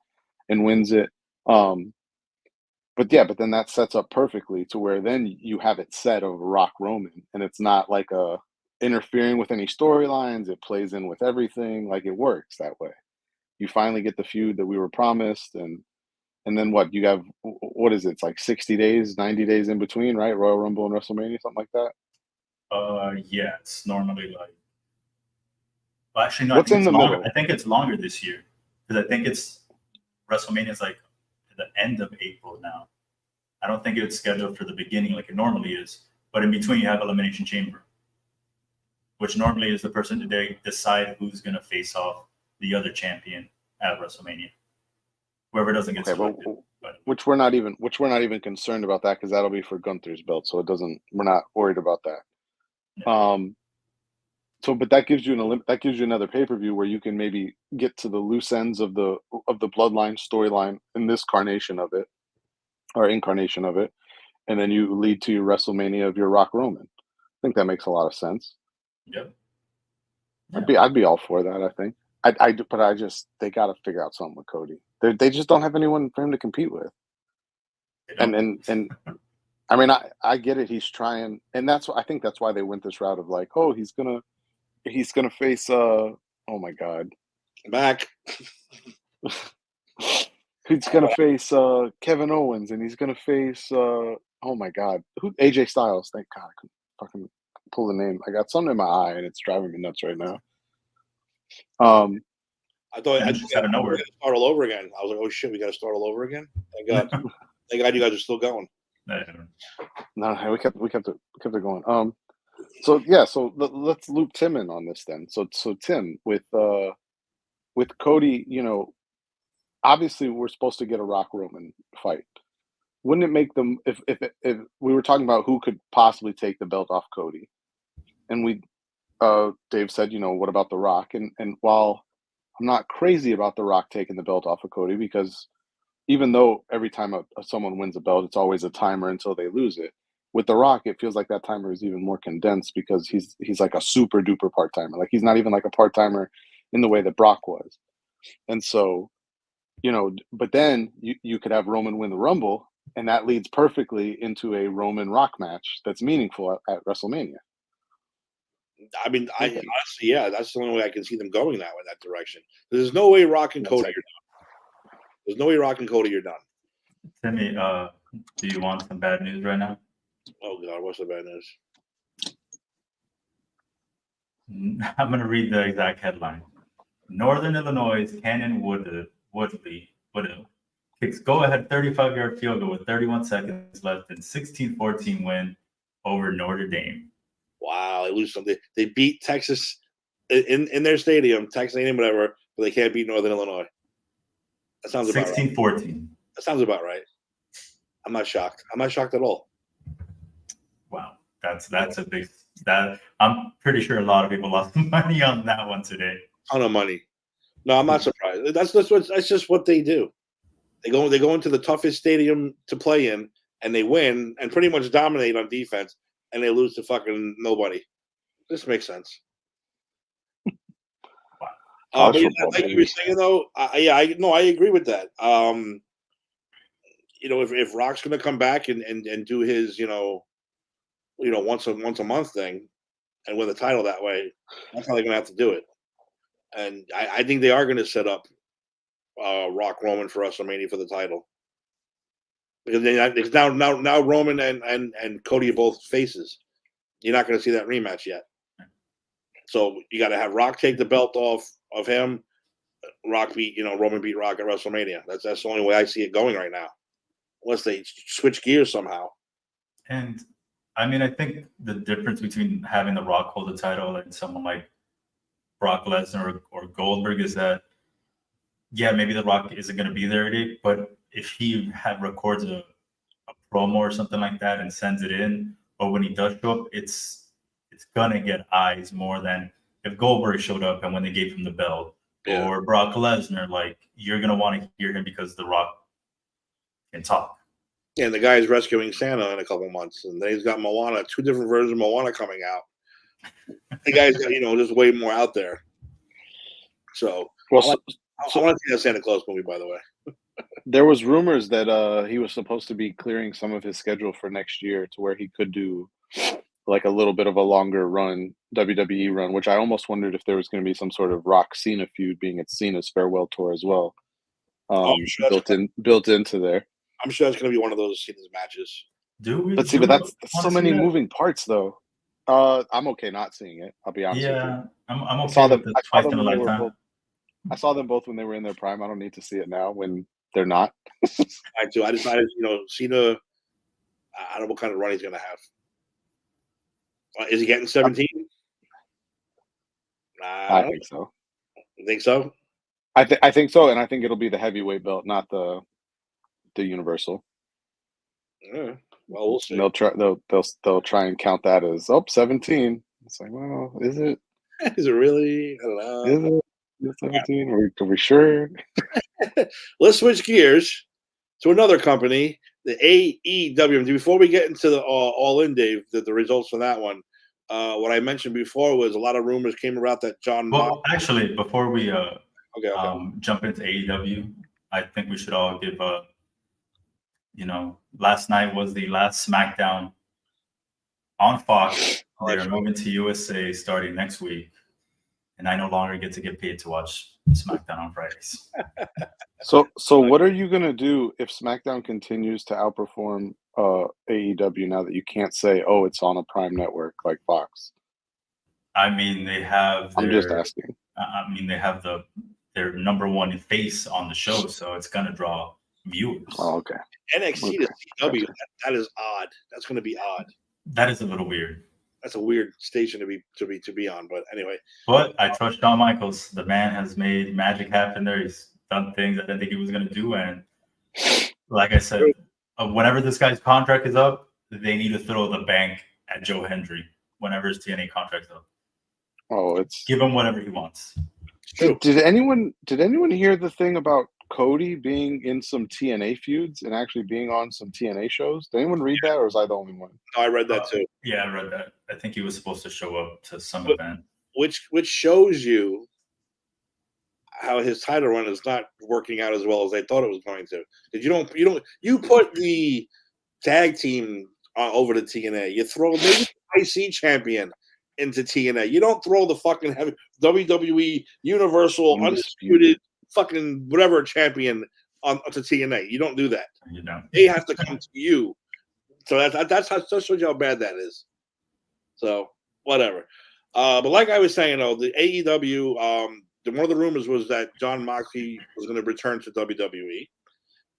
S3: and wins it. Um, but then that sets up perfectly to where then you have it set of Rock Roman, and it's not like a interfering with any storylines. It plays in with everything. Like it works that way. You finally get the feud that we were promised, and then what? You have what is it? It's like 60 days, 90 days in between, right? Royal Rumble and WrestleMania, something like that.
S2: Yeah, it's normally like. Well, actually, no. I
S3: What's
S2: think
S3: in
S2: it's
S3: the
S2: longer.
S3: middle?
S2: I think it's longer this year because I think it's WrestleMania is like at the end of April now. I don't think it's scheduled for the beginning like it normally is. But in between, you have Elimination Chamber, which normally is the person that they decide who's going to face off the other champion at WrestleMania. Whoever doesn't get
S3: Okay,
S2: selected. But
S3: which we're not even concerned about that because that'll be for Gunther's belt, so it doesn't. We're not worried about that.
S2: yeah.
S3: But that gives you that gives you another pay per view where you can maybe get to the loose ends of the bloodline storyline in this incarnation of it, and then you lead to your WrestleMania of your Rock Roman. I think that makes a lot of sense.
S2: Yep.
S3: I'd be all for that. I think. But they got to figure out something with Cody. They just don't have anyone for him to compete with. And I mean I get it. He's trying, and I think that's why they went this route of like, oh, he's gonna face oh my god,
S1: Back.
S3: he's gonna face Kevin Owens, and he's gonna face oh my god, who AJ Styles. Thank God I couldn't fucking pull the name. I got something in my eye and it's driving me nuts right now.
S1: I thought
S2: And just out of
S1: we
S2: nowhere.
S1: had to start all over again. I was like, oh shit, we got to start all over again. Thank God. Thank God you guys are still going.
S3: No, we kept it going. So yeah, so let's loop Tim in on this then. So Tim, with Cody, obviously we're supposed to get a Rock Roman fight. Wouldn't it make them if we were talking about who could possibly take the belt off Cody, and Dave said, what about The Rock? And while I'm not crazy about The Rock taking the belt off of Cody, because even though every time someone wins a belt, it's always a timer until they lose it. With The Rock, it feels like that timer is even more condensed because he's like a super duper part timer. Like he's not even like a part timer in the way that Brock was. And so, but then you could have Roman win the Rumble, and that leads perfectly into a Roman Rock match that's meaningful at WrestleMania.
S1: I mean, I honestly, yeah, that's the only way I can see them going that direction. There's no way Rock and Cody are done. There's no way Rock and Cody are done.
S2: Timmy, do you want some bad news right now?
S1: Oh God, what's the bad news?
S2: I'm going to read the exact headline. Northern Illinois' Cannon Woodley kicks go-ahead 35-yard field goal with 31 seconds left in 16-14 win over Notre Dame.
S1: Wow, they lose something. They beat Texas in their stadium, Texas A&M, whatever, but they can't beat Northern Illinois. That sounds about right.
S2: 16-14.
S1: That sounds about right. I'm not shocked. I'm not shocked at all.
S2: Wow, that's a big. I'm pretty sure a lot of people lost money on that one today.
S1: Ton of money. No, I'm not surprised. That's just what they do. They go into the toughest stadium to play in, and they win and pretty much dominate on defense, and they lose to fucking nobody. This makes sense.
S3: Wow.
S1: But like you were saying though, I agree with that. If Rock's going to come back and do his once a month thing and win the title that way, that's how they're going to have to do it. And I think they are going to set up Rock Roman for WrestleMania for the title. Because now Roman and Cody are both faces. You're not going to see that rematch yet. So you got to have Rock take the belt off of him. Roman beat Rock at WrestleMania. That's the only way I see it going right now, unless they switch gears somehow.
S2: And I mean, I think the difference between having The Rock hold the title and someone like Brock Lesnar or Goldberg is that, yeah, maybe The Rock isn't going to be there today, but if he records a promo or something like that and sends it in, but when he does show up, it's gonna get eyes more than if Goldberg showed up and when they gave him the belt, or Brock Lesnar. Like, you're gonna want to hear him because The Rock can talk.
S1: Yeah, and the guy's rescuing Santa in a couple months, and then he's got Moana, 2 different versions of Moana coming out. The guy's got, just way more out there. So,
S3: Well,
S1: I want to see that Santa Claus movie, by the way.
S3: there was rumors that he was supposed to be clearing some of his schedule for next year to where he could do like a little bit of a longer run, WWE run, which I almost wondered if there was going to be some sort of Rock Cena feud, being it's Cena's farewell tour as well, built into there.
S1: I'm sure that's going to be one of those Cena's matches.
S3: But that's so many moving parts, though. I'm okay not seeing it. I'll be honest with you.
S2: Yeah, I'm okay with it twice in a lifetime.
S3: I saw them both when they were in their prime. I don't need to see it now when they're not.
S1: I do. I decided, Cena, I don't know what kind of run he's going to have. Is he getting 17?
S3: I think so.
S1: You think so?
S3: I think so, and I think it'll be the heavyweight belt, not the universal.
S1: Yeah. Well, we'll see.
S3: They'll try and count that as 17. It's like, well, is it?
S1: Is it really? I don't know.
S3: Is it 17? Are we sure?
S1: Let's switch gears to another company, the AEW. Before we get into the All In, Dave, the results from that one, what I mentioned before was a lot of rumors came about that John.
S2: Well, actually, before we
S1: okay.
S2: Jump into AEW, I think we should all give last night was the last SmackDown on Fox. They're moving to USA starting next week, and I no longer get paid to watch SmackDown on Fridays.
S3: So what are you gonna do if SmackDown continues to outperform AEW now that you can't say, oh, it's on a Prime network like Fox?
S2: I mean, they have.
S3: I'm just asking.
S2: I mean, they have their number one face on the show, so it's gonna draw viewers.
S3: Oh, okay.
S1: NXT to CW, that is odd. That's going to be odd.
S2: That is a little weird.
S1: That's a weird station to be on, but anyway.
S2: But I trust Shawn Michaels. The man has made magic happen there. He's done things I didn't think he was going to do, and like I said, whenever this guy's contract is up, they need to throw the bank at Joe Hendry whenever his TNA contract's up.
S3: Oh,
S2: give him whatever he wants.
S3: Did anyone hear the thing about Cody being in some TNA feuds and actually being on some TNA shows? Did anyone read that, or was I the only one?
S1: No, I read that too.
S2: Yeah, I read that. I think he was supposed to show up to some event.
S1: Which shows you how his title run is not working out as well as they thought it was going to. Because you put the tag team over to TNA. You throw maybe IC champion into TNA. You don't throw the fucking WWE Universal Undisputed fucking whatever champion to TNA. You don't do that.
S2: You don't.
S1: They have to come to you. So that shows you how bad that is. So whatever. But like I was saying, though, the AEW, one of the rumors was that Jon Moxley was going to return to WWE,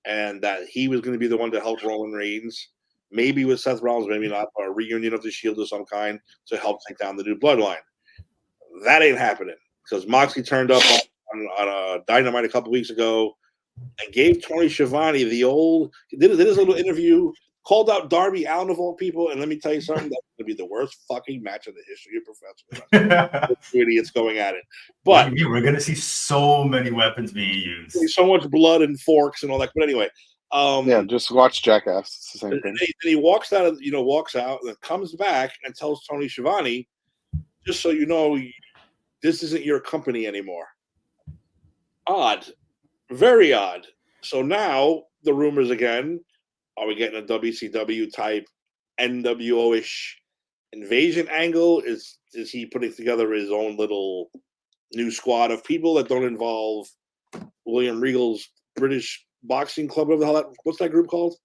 S1: and that he was going to be the one to help Roman Reigns, maybe with Seth Rollins, maybe not, a reunion of the Shield of some kind to help take down the new bloodline. That ain't happening because Moxley turned up on a Dynamite a couple weeks ago and gave Tony Schiavone did his little interview, called out Darby Allin of all people, and let me tell you something, that's going to be the worst fucking match in the history of professional wrestling. Two idiots going at it. But
S2: we're going to see so many weapons being used.
S1: So much blood and forks and all that. But anyway.
S3: Yeah, just watch Jackass. It's the same thing.
S1: Then he walks out, and then comes back and tells Tony Schiavone, just so you know, this isn't your company anymore. Odd. Very odd. So now the rumors again, are we getting a WCW type NWO-ish invasion angle? Is he putting together his own little new squad of people that don't involve William Regal's British Boxing Club. What's that group called?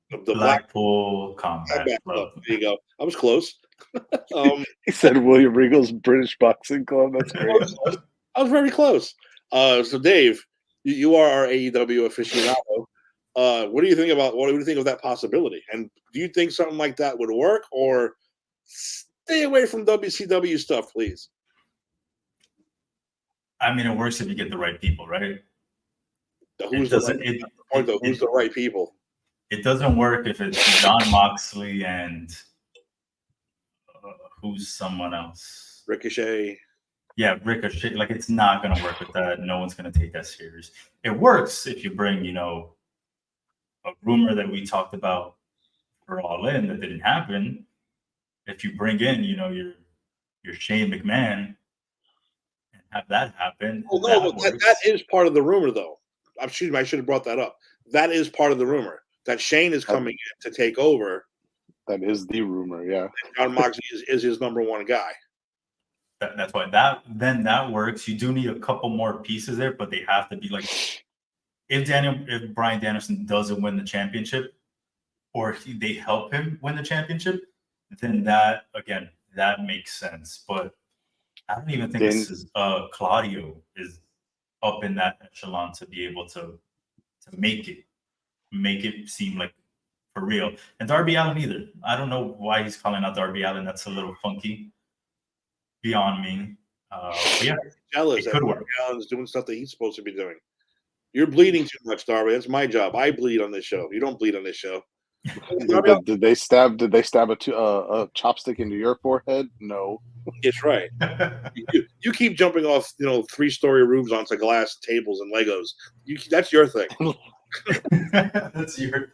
S1: The
S2: Blackpool Combat Club.
S1: There you go. I was close.
S3: He said William Regal's British Boxing Club. That's great.
S1: I was very close. So Dave, you are our AEW aficionado. What do you think of that possibility? And do you think something like that would work, or stay away from WCW stuff, please?
S2: I mean, it works if you get the right people, right?
S1: Who's the right people?
S2: It doesn't work if it's Jon Moxley and who's someone else?
S1: Ricochet.
S2: Yeah, Ricochet. Like, it's not going to work with that. No one's going to take that serious. It works if you bring, a rumor that we talked about for All In that didn't happen. If you bring in, your Shane McMahon and have that happen.
S1: Oh, no, that is part of the rumor, though. I should have brought that up. That is part of the rumor that Shane is coming in to take over.
S3: That is the rumor, yeah.
S1: Jon Moxley is his number one guy.
S2: That's why that works. You do need a couple more pieces there, but they have to be like, if Bryan Danielson doesn't win the championship, or they help him win the championship, then that makes sense. But I don't even think this is Claudio is up in that echelon to be able to make it seem like for real. And Darby Allin either. I don't know why he's calling out Darby Allin. That's a little funky. Beyond me. But yeah,
S1: jealous that Darby Allin's doing stuff that he's supposed to be doing. You're bleeding too much, Darby. That's my job. I bleed on this show. You don't bleed on this show.
S3: Did they stab a chopstick into your forehead? No.
S1: That's right. You keep jumping off, 3-story roofs onto glass tables and Legos. That's your thing.
S2: That's your.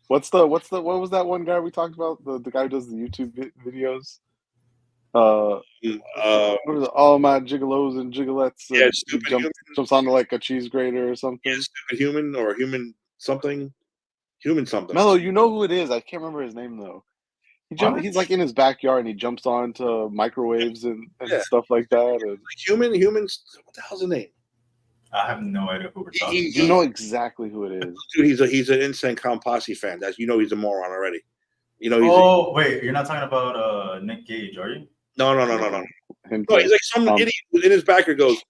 S3: What was that one guy we talked about? The guy who does the YouTube videos. What is it? All my gigolos and gigolettes.
S1: Yeah, stupid
S3: jumps onto like a cheese grater or something.
S1: Yeah, stupid human or human something. Human something.
S3: Mello, you know who it is. I can't remember his name though. He's like in his backyard and he jumps onto microwaves and stuff like that. And
S1: humans. What the hell's his name?
S2: I have no idea who we're talking about.
S3: You know exactly who it is.
S1: Dude, he's an Insane Clown Posse fan. He's a moron already.
S2: Wait, you're not talking about Nick Gage, are you?
S1: No. No, he's like some idiot in his backer goes,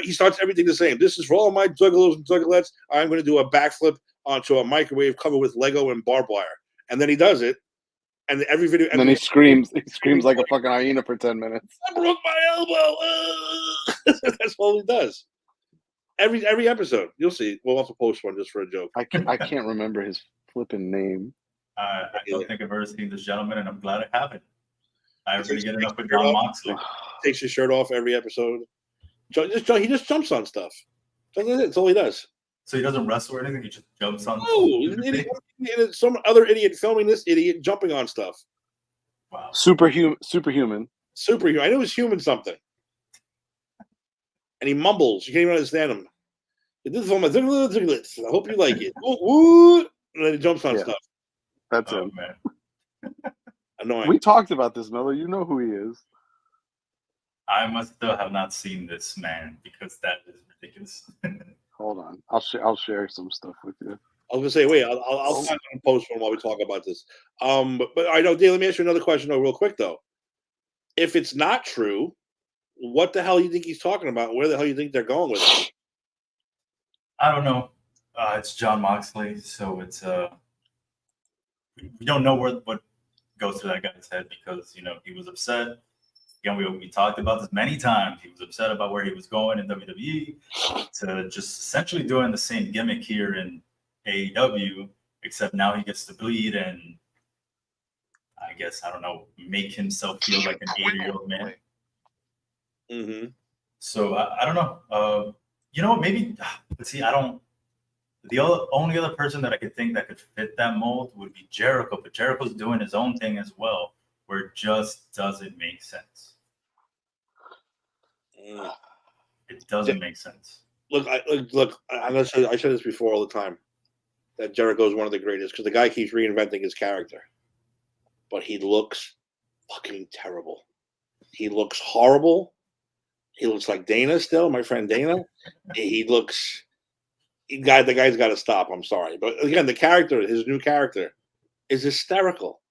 S1: he starts everything the same. This is for all my juggalos and juggalettes. I'm going to do a backflip onto a microwave covered with Lego and barbed wire. And then he does it. And every video.
S3: And then he screams like a fucking hyena for 10 minutes.
S1: I broke my elbow. That's all he does. Every episode. You'll see. We'll also post one just for a joke.
S3: I can't remember his flipping name.
S2: I don't think I've ever seen this gentleman, and I'm glad I haven't. I already get enough with Jon Moxley.
S1: Takes his shirt off every episode. He just jumps on stuff. That's all he does.
S2: So he doesn't wrestle or anything. He just jumps on.
S1: Oh, some other idiot filming this idiot jumping on stuff.
S2: Wow.
S3: Superhuman.
S1: I knew it was human something. And he mumbles. You can't even understand him. This is all my ziglets. I hope you like it. Woo! And then he jumps on stuff.
S3: That's him.
S2: Man.
S1: Annoying.
S3: We talked about this, Mello. You know who he is.
S2: I must still have not seen this man because that is ridiculous.
S3: Hold on, I'll share some stuff with you.
S1: I was gonna say, wait, I'll find a post one while we talk about this. But I know, Dave. Let me ask you another question, real quick, though. If it's not true, what the hell do you think he's talking about? Where the hell do you think they're going with it?
S2: I don't know. It's Jon Moxley, so it's we don't know what goes through that guy's head because he was upset. Again, we talked about this many times. He was upset about where he was going in WWE to just essentially doing the same gimmick here in AEW, except now he gets to bleed and I guess, I don't know, make himself feel like an 80-year-old man.
S1: Mm-hmm.
S2: So I don't know. Maybe, let's see, the only other person that I could think that could fit that mold would be Jericho, but Jericho's doing his own thing as well, where it just doesn't make sense. It doesn't make sense.
S1: Look. I said this before all the time that Jericho is one of the greatest because the guy keeps reinventing his character, but he looks fucking terrible. He looks horrible, He looks like Dana still, my friend Dana. He looks. The guy's got to stop. I'm sorry, but again, his new character, is hysterical.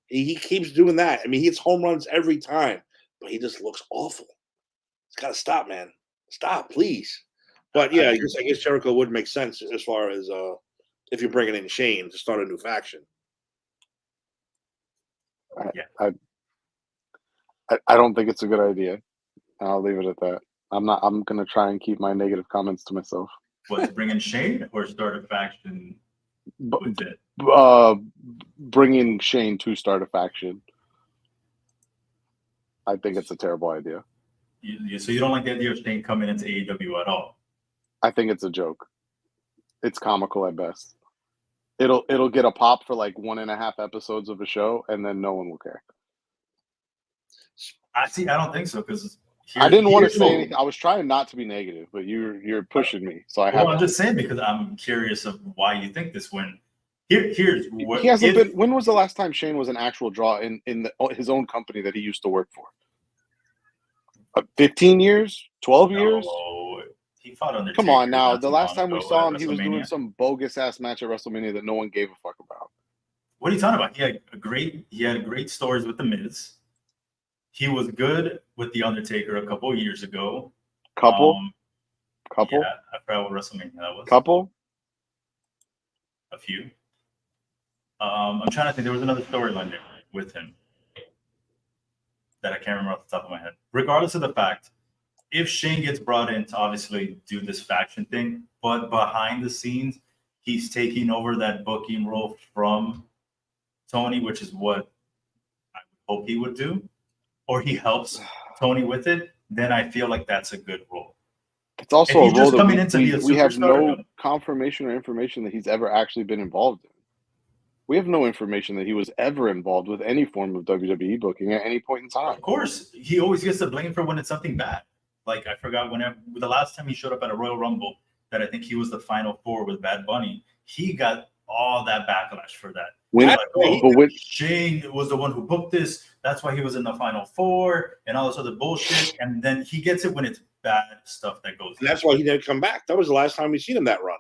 S1: He keeps doing that. I mean, he hits home runs every time, but he just looks awful. It's got to stop, man. Stop, please. But yeah, I guess Jericho would make sense as far as if you're bringing in Shane to start a new faction.
S3: I don't think it's a good idea. I'll leave it at that. I'm gonna try and keep my negative comments to myself.
S2: Was bring in Shane or start a faction with it?
S3: Bringing Shane to start a faction. I think it's a terrible idea.
S2: So you don't like the idea of Shane coming into AEW at all?
S3: I think it's a joke. It's comical at best. It'll get a pop for like 1.5 episodes of a show, and then no one will care.
S2: I don't think so, because
S3: I didn't want to say anything. I was trying not to be negative, but you're pushing me. So
S2: I'm just saying, because I'm curious of why you think this. Here's what
S3: he hasn't been. When was the last time Shane was an actual draw in his own company that he used to work for? 15 years, 12 years.
S2: He fought Undertaker.
S3: Come on now. The last time we saw him, he was doing some bogus ass match at WrestleMania that no one gave a fuck about.
S2: What are you talking about? He had great stories with The Miz. He was good with The Undertaker a couple of years ago.
S3: Couple?
S2: Yeah, I forgot what WrestleMania that was.
S3: Couple?
S2: A few. I'm trying to think. There was another storyline there with him that I can't remember off the top of my head. Regardless of the fact, if Shane gets brought in to obviously do this faction thing, but behind the scenes, he's taking over that booking role from Tony, which is what I would hope he would do, or he helps Tony with it, then I feel like that's a good role.
S3: It's also a role that we have no
S2: superstar,
S3: confirmation or information that he's ever actually been involved in. We have no information that he was ever involved with any form of WWE booking at any point in time.
S2: Of course, he always gets the blame for when it's something bad. Like, I forgot the last time he showed up at a Royal Rumble, that I think he was the Final Four with Bad Bunny. He got all that backlash for that. Shane was the one who booked this. That's why he was in the Final Four and all this other bullshit. And then he gets it when it's bad stuff that goes.
S1: And that's why he didn't come back. That was the last time we seen him that run.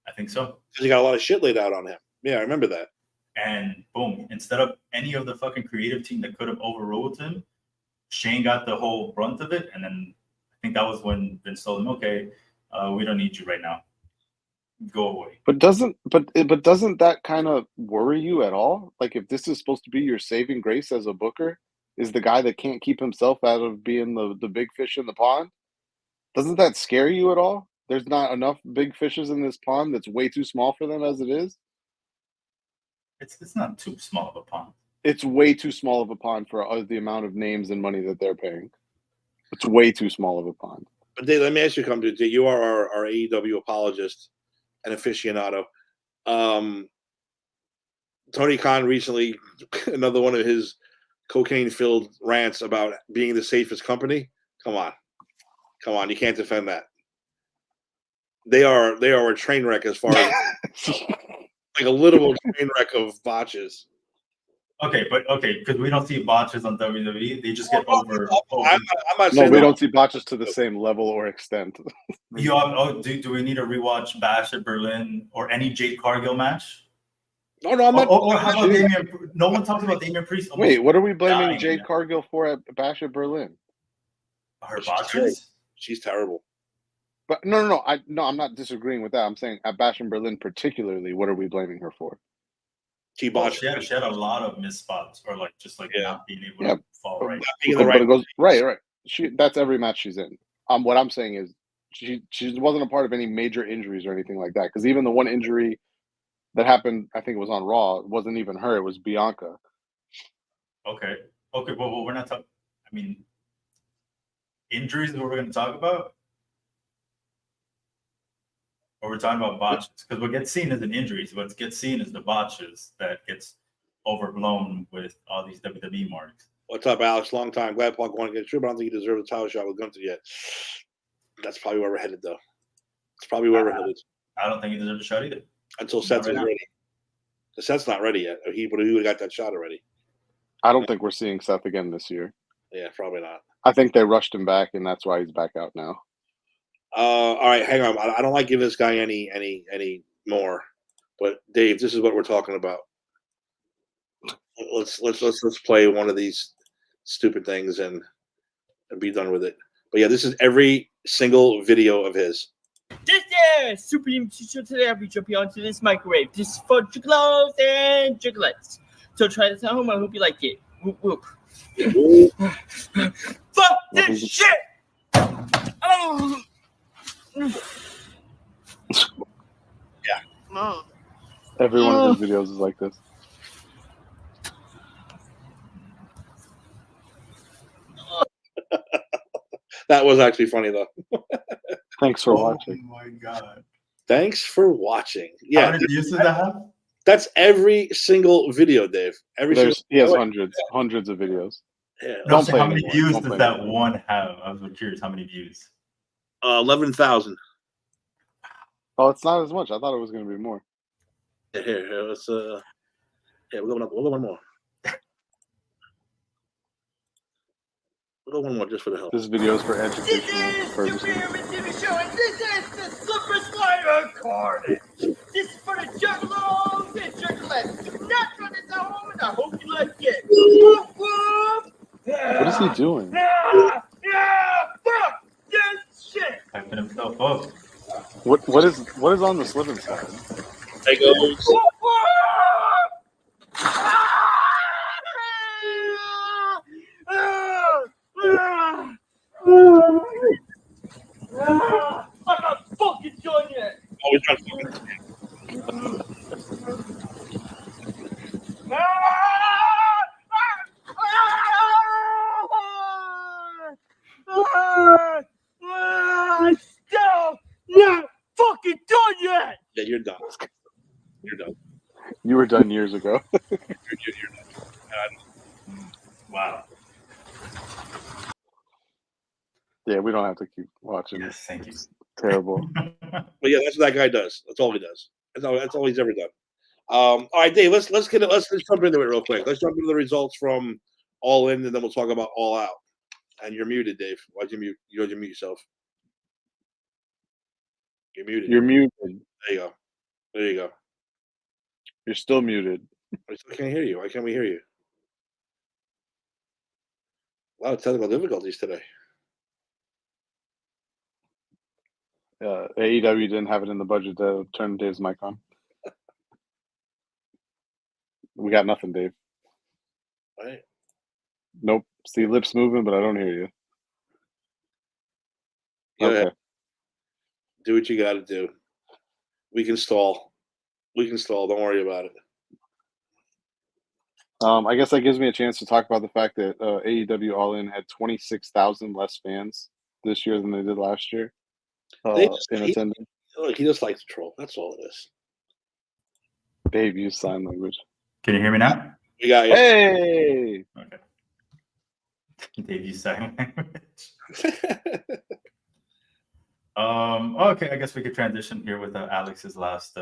S2: I think so.
S1: Because he got a lot of shit laid out on him. Yeah, I remember that.
S2: And boom, instead of any of the fucking creative team that could have overruled him, Shane got the whole brunt of it. And then I think that was when Vince told him, okay, we don't need you right now. Go away.
S3: But doesn't that kind of worry you at all? Like, if this is supposed to be your saving grace as a booker, is the guy that can't keep himself out of being the big fish in the pond? Doesn't that scare you at all? There's not enough big fishes in this pond that's way too small for them as it is?
S2: It's not too small of a pond.
S3: It's way too small of a pond for the amount of names and money that they're paying. It's way too small of a pond.
S1: But Dave, let me ask you something. You are our AEW apologist and aficionado. Tony Khan recently, another one of his cocaine-filled rants about being the safest company. Come on, you can't defend that. They are a train wreck as far as like a literal train wreck of botches.
S2: Okay, because we don't see botches on WWE. They just get over.
S1: I'm not
S3: saying we don't see botches to the same level or extent.
S2: Do we need to rewatch Bash at Berlin or any Jade Cargill match?
S1: No, I'm not.
S2: Or how about Damian? No one talks about Damian Priest.
S3: Wait, what are we blaming Jade Cargill for at Bash at Berlin?
S2: Her botches?
S1: She's terrible.
S3: But no, I'm not disagreeing with that. I'm saying at Bash in Berlin particularly, what are we blaming her for?
S2: She had a lot of missed spots, or not being able to fall right.
S3: Right. That's every match she's in. What I'm saying is she wasn't a part of any major injuries or anything like that. Because even the one injury that happened, I think it was on Raw, it wasn't even her. It was Bianca.
S2: Okay. Well, we're not talking. I mean, injuries is what we're going to talk about. Or we're talking about botches, because what gets seen isn't injuries. What gets seen is the botches that gets overblown with all these WWE marks.
S1: What's up, Alex? Long time. Glad Punk won against Drew, but I don't think he deserves a title shot with Gunther yet. That's probably where we're headed, though. It's probably where we're headed.
S2: I don't think he deserves a shot either.
S1: Until Seth's ready. The Seth's not ready yet. He would have got that shot already.
S3: I don't think we're seeing Seth again this year.
S1: Yeah, probably not.
S3: I think they rushed him back, and that's why he's back out now.
S1: All right, hang on. I don't like giving this guy any more, but Dave, this is what we're talking about. Let's play one of these stupid things and be done with it. But yeah, this is every single video of his.
S4: This is Super Teacher. Today I'll be jumping onto this microwave. This is for chocolates and chocolates. So try this at home. I hope you like it. Whoop whoop. Fuck this shit! Oh.
S1: Yeah.
S4: Oh.
S3: Every one of his videos is like this.
S1: That was actually funny though.
S3: Thanks for watching.
S2: Oh my god!
S1: Thanks for watching.
S2: How
S1: Yeah,
S2: many views does that have?
S1: that's every single video, Dave.
S3: He has hundreds of videos.
S1: Yeah,
S2: No,
S3: Don't
S2: so
S3: play
S2: how many
S3: anymore.
S2: views
S3: Don't
S2: does
S3: play
S2: that
S3: anymore.
S2: one have? I was curious. How many views?
S1: 11,000.
S3: Oh, it's not as much. I thought it was going to be more.
S1: Here, let's yeah, we'll go one more. We'll go one more just for the hell.
S3: This video is for
S4: This
S3: educational
S4: is
S3: purposes.
S4: Super TV Show, and this is the Slipper Slider Carnage. This is for the juggalos and juggalettes. Not trying this at home, and I hope you like it. Whoop, whoop.
S3: What is he doing?
S4: Yeah, fuck this shit.
S2: Hyping himself up.
S3: What is on the slip inside?
S1: There goes.
S4: Whoop, whoop. I'm not fucking done yet.
S1: Always trying to
S4: Still not fucking done yet.
S1: Yeah, you're done. You're done.
S3: You were done years ago.
S1: You're done.
S2: Wow.
S3: Yeah, we don't have to keep watching.
S2: Yes, thank you.
S3: It's terrible.
S1: But yeah, that's what that guy does. That's all he does. That's all he's ever done. All right, Dave. Let's jump into it real quick. Let's jump into the results from All In, and then we'll talk about All Out. And you're muted, Dave. Why'd you mute? You mute yourself. You're muted.
S3: You're muted.
S1: There you go. There you go.
S3: You're still muted.
S1: I still can't hear you. Why can't we hear you? A lot of technical difficulties today.
S3: AEW didn't have it in the budget to turn Dave's mic on. We got nothing, Dave.
S1: All right.
S3: Nope. See lips moving, but I don't hear you.
S1: Go
S3: Okay.
S1: ahead. Do what you got to do. We can stall. Don't worry about it.
S3: I guess that gives me a chance to talk about the fact that AEW All In had 26,000 less fans this year than they did last year in attendance.
S1: Look, he just likes to troll. That's all it is.
S3: Dave used sign language.
S2: Can you hear me now?
S1: We got you.
S3: Hey!
S2: Okay. Dave, you sign language. Okay, I guess we could transition here with Alex's last,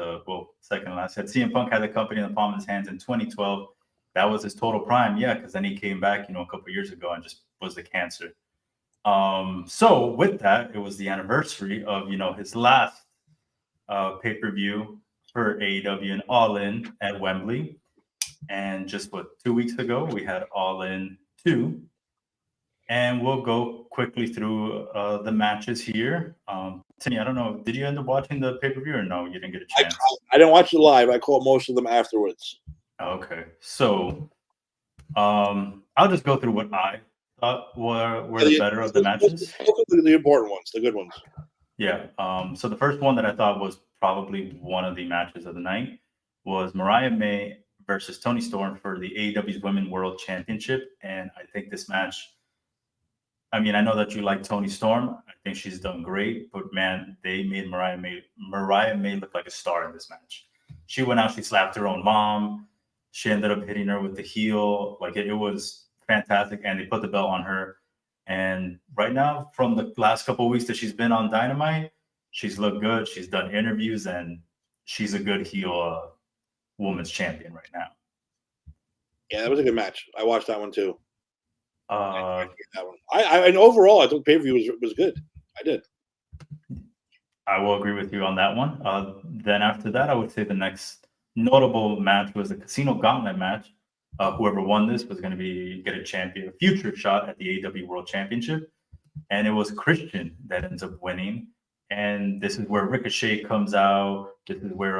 S2: second last. Had CM Punk had the company in the palm of his hands in 2012. That was his total prime, yeah, because then he came back, a couple years ago and just was the cancer. So with that, it was the anniversary of, his last pay-per-view for AEW and All In at Wembley. And just 2 weeks ago, we had All In 2. And we'll go quickly through the matches here. Timmy, I don't know, did you end up watching the pay-per-view or no? You didn't get a chance.
S1: I didn't watch it live. I caught most of them afterwards.
S2: Okay, so I'll just go through what I thought were the better of the matches.
S1: The important ones, the good ones.
S2: Yeah. So the first one that I thought was probably one of the matches of the night was Mariah May versus Toni Storm for the AEW's Women's World Championship. And I think this match, I mean, I know that you like Toni Storm. I think she's done great, but man, they made Mariah May look like a star in this match. She went out, she slapped her own mom. She ended up hitting her with the heel. Like it was fantastic. And they put the belt on her. And right now, from the last couple of weeks that she's been on Dynamite, she's looked good. She's done interviews and she's a good heel women's champion right now.
S1: Yeah, that was a good match. I watched that one too. That one. And overall, I thought pay-per-view was good. I did.
S2: I will agree with you on that one. Then after that, I would say the next notable match was the Casino Gauntlet match. Whoever won this was going to get a future shot at the AEW World Championship, and it was Christian that ends up winning. And this is where Ricochet comes out. This is where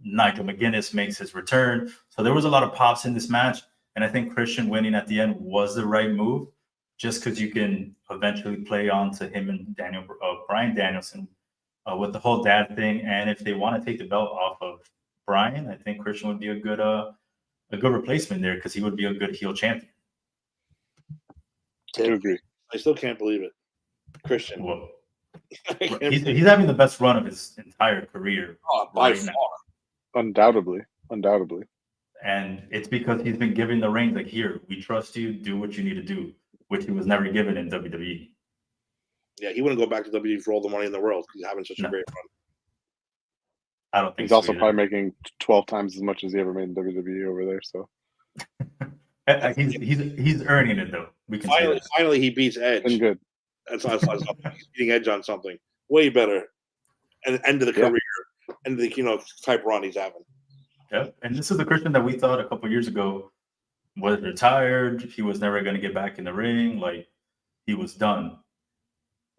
S2: Nigel McGuinness makes his return. So there was a lot of pops in this match, and I think Christian winning at the end was the right move, just because you can eventually play on to him and Bryan Danielson with the whole dad thing. And if they want to take the belt off of Bryan, I think Christian would be a good replacement there, because he would be a good heel champion.
S3: I do agree.
S1: I still can't believe it. Christian.
S2: Well, he's having the best run of his entire career.
S1: By far.
S3: Undoubtedly.
S2: And it's because he's been given the reins, like, here, we trust you, do what you need to do, which he was never given in WWE.
S1: Yeah, he wouldn't go back to WWE for all the money in the world. He's having such a great run.
S2: I don't think
S3: he's also probably making 12 times as much as he ever made in WWE over there. So
S2: he's earning it, though. We can
S1: finally he beats Edge.
S3: And good.
S1: That's he's beating Edge on something way better. And end of the career, end of the type run he's having.
S2: Yeah, and this is the Christian that we thought a couple years ago was retired. He was never going to get back in the ring. Like, he was done.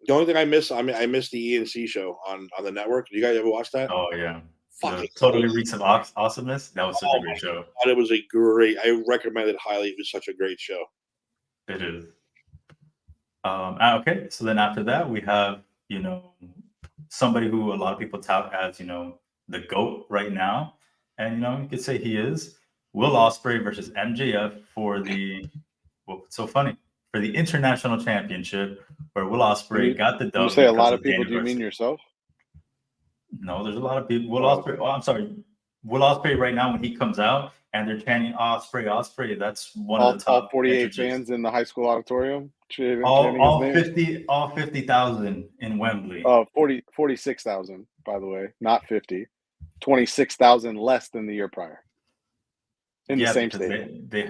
S1: The only thing I miss the ENC show on the network. Did you guys ever watch that?
S2: Oh yeah,
S1: fucking
S2: Totally Reeks of Awesomeness. That was such a great show.
S1: God, it was I recommend it highly. It was such a great show.
S2: It is. Okay, so then after that we have somebody who a lot of people tout as the GOAT right now, and you could say he is Will Ospreay versus MJF for the what's so funny, for the International Championship, where Will Ospreay got the dub.
S3: You say a lot of people. Do you mean yourself?
S2: No, there's a lot of people. Will Ospreay. Oh, I'm sorry. Will Ospreay right now, when he comes out and they're chanting Ospreay, that's one of the top.
S3: All 48 fans in the high school auditorium.
S2: All 50,000 in Wembley.
S3: 46,000, by the way, not 50. 26,000 less than the year prior. In the same stadium.
S2: They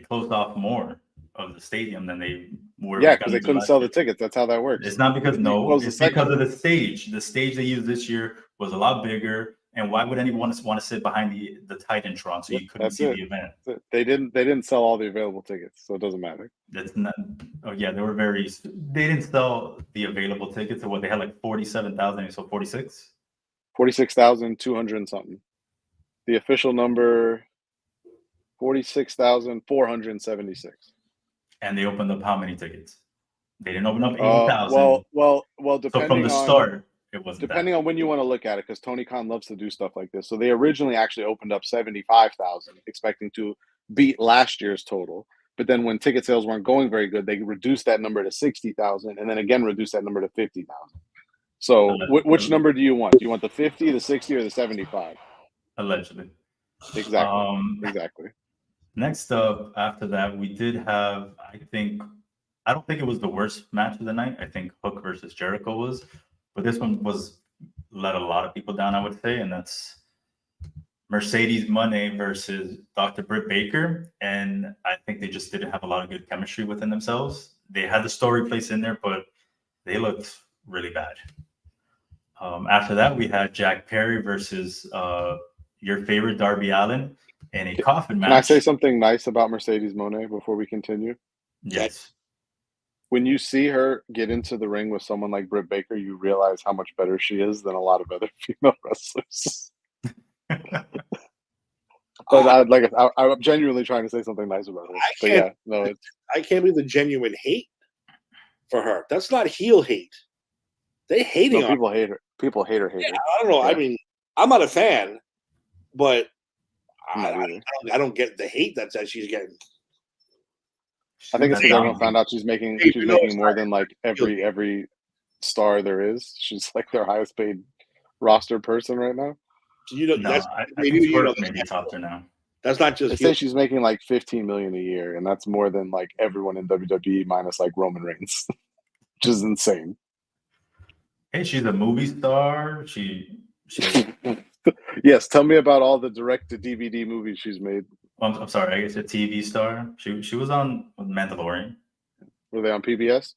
S2: closed off more of the stadium than they were.
S3: Yeah, because they couldn't sell the tickets. That's how that works.
S2: It's not because it's because of the stage. The stage they used this year was a lot bigger. And why would anyone want to sit behind the Titantron so you couldn't see the event?
S3: They didn't sell all the available tickets, so it doesn't matter.
S2: That's not. Oh yeah, they didn't sell the available tickets. So what, they had like 47,000, so 46.
S3: 46,200 and something. The official number 46,476.
S2: And they opened up how many tickets? They didn't open up 80,000.
S3: Well, depending
S2: so from the start, it wasn't.
S3: Depending on when you want to look at it, because Tony Khan loves to do stuff like this. So they originally actually opened up 75,000, expecting to beat last year's total. But then when ticket sales weren't going very good, they reduced that number to 60,000, and then again reduced that number to 50,000. So which number do you want? Do you want the 50, the 60, or the 75?
S2: Allegedly.
S3: Exactly. Exactly.
S2: Next up, after that, we did have, I don't think it was the worst match of the night. I think Hook versus Jericho was. But this one let a lot of people down, I would say, and that's Mercedes Moné versus Dr. Britt Baker. And I think they just didn't have a lot of good chemistry within themselves. They had the story placed in there, but they looked really bad. After that, we had Jack Perry versus your favorite Darby Allin in a coffin match.
S3: Can I say something nice about Mercedes Moné before we continue?
S2: Yes.
S3: When you see her get into the ring with someone like Britt Baker, you realize how much better she is than a lot of other female wrestlers. But I'm genuinely trying to say something nice about her.
S1: I can't believe the genuine hate for her. That's not heel hate. They hating on
S3: people. Hate her. People hate her.
S1: I don't know. Yeah. I mean, I'm not a fan, but I don't get the hate that she's getting.
S3: I think it's because everyone found out she's making more than like every star there is. She's like their highest paid roster person right now.
S2: Maybe topped her now.
S1: That's not just.
S3: They say she's making like $15 million a year, and that's more than like everyone in WWE minus like Roman Reigns, which is insane.
S2: Hey, she's a movie star. She
S3: Yes, tell me about all the direct to DVD movies she's made.
S2: I'm sorry, I guess a TV star. She was on Mandalorian,
S3: Were they on PBS?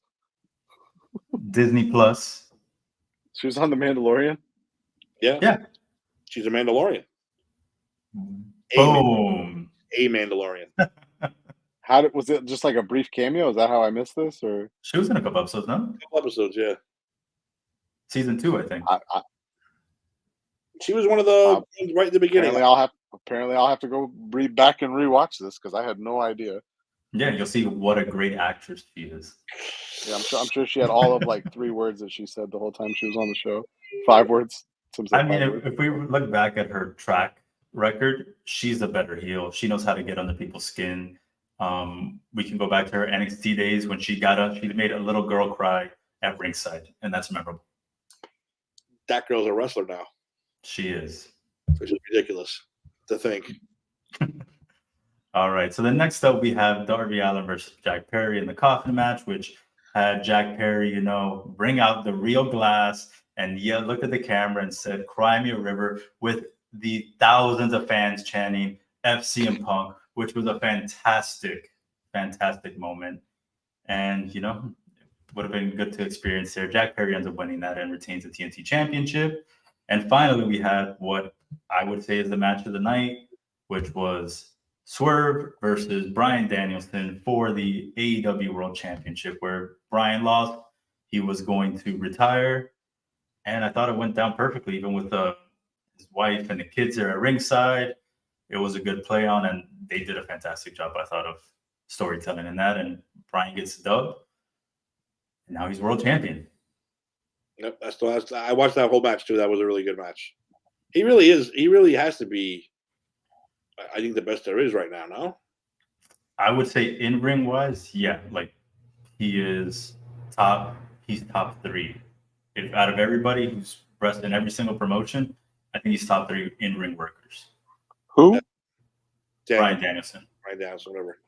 S2: Disney Plus.
S3: She was on The Mandalorian.
S1: Yeah.
S2: Yeah.
S1: She's a Mandalorian.
S2: Boom.
S1: A Mandalorian.
S3: Was it just like a brief cameo? Is that how I missed this? Or
S2: She was in a couple episodes, no?
S1: Couple episodes, yeah.
S2: Season 2, I think.
S1: She was one of the ones right at the beginning.
S3: apparently I'll have to go back and rewatch this because I had no idea.
S2: Yeah, you'll see what a great actress she is.
S3: Yeah, I'm sure she had all of like 3 words that she said the whole time she was on the show. 5 words.
S2: I mean, if we look back at her track record, she's a better heel. She knows how to get under people's skin. We can go back to her NXT days when she made a little girl cry at ringside, and that's memorable.
S1: That girl's a wrestler now.
S2: She is.
S1: Which is ridiculous to think.
S2: All right. So the next up, we have Darby Allin versus Jack Perry in the coffin match, which had Jack Perry, bring out the real glass and looked at the camera and said, "Cry me a river," with the thousands of fans chanting FCM Punk, which was a fantastic, fantastic moment. And, would have been good to experience there. Jack Perry ends up winning that and retains the TNT Championship. And finally, we had what I would say is the match of the night, which was Swerve versus Bryan Danielson for the AEW World Championship, where Bryan lost. He was going to retire. And I thought it went down perfectly, even with his wife and the kids there at ringside. It was a good play on, and they did a fantastic job, I thought, of storytelling in that. And Bryan gets the dub. And now he's world champion.
S1: Yep, I watched that whole match too. That was a really good match. He really is. He really has to be, I think, the best there is right now. No,
S2: I would say in ring wise, yeah, like he is top. He's top 3. If out of everybody who's wrestled in every single promotion, I think he's top 3 in ring workers.
S3: Who?
S2: Bryan Danielson.
S1: Bryan Danielson, whatever.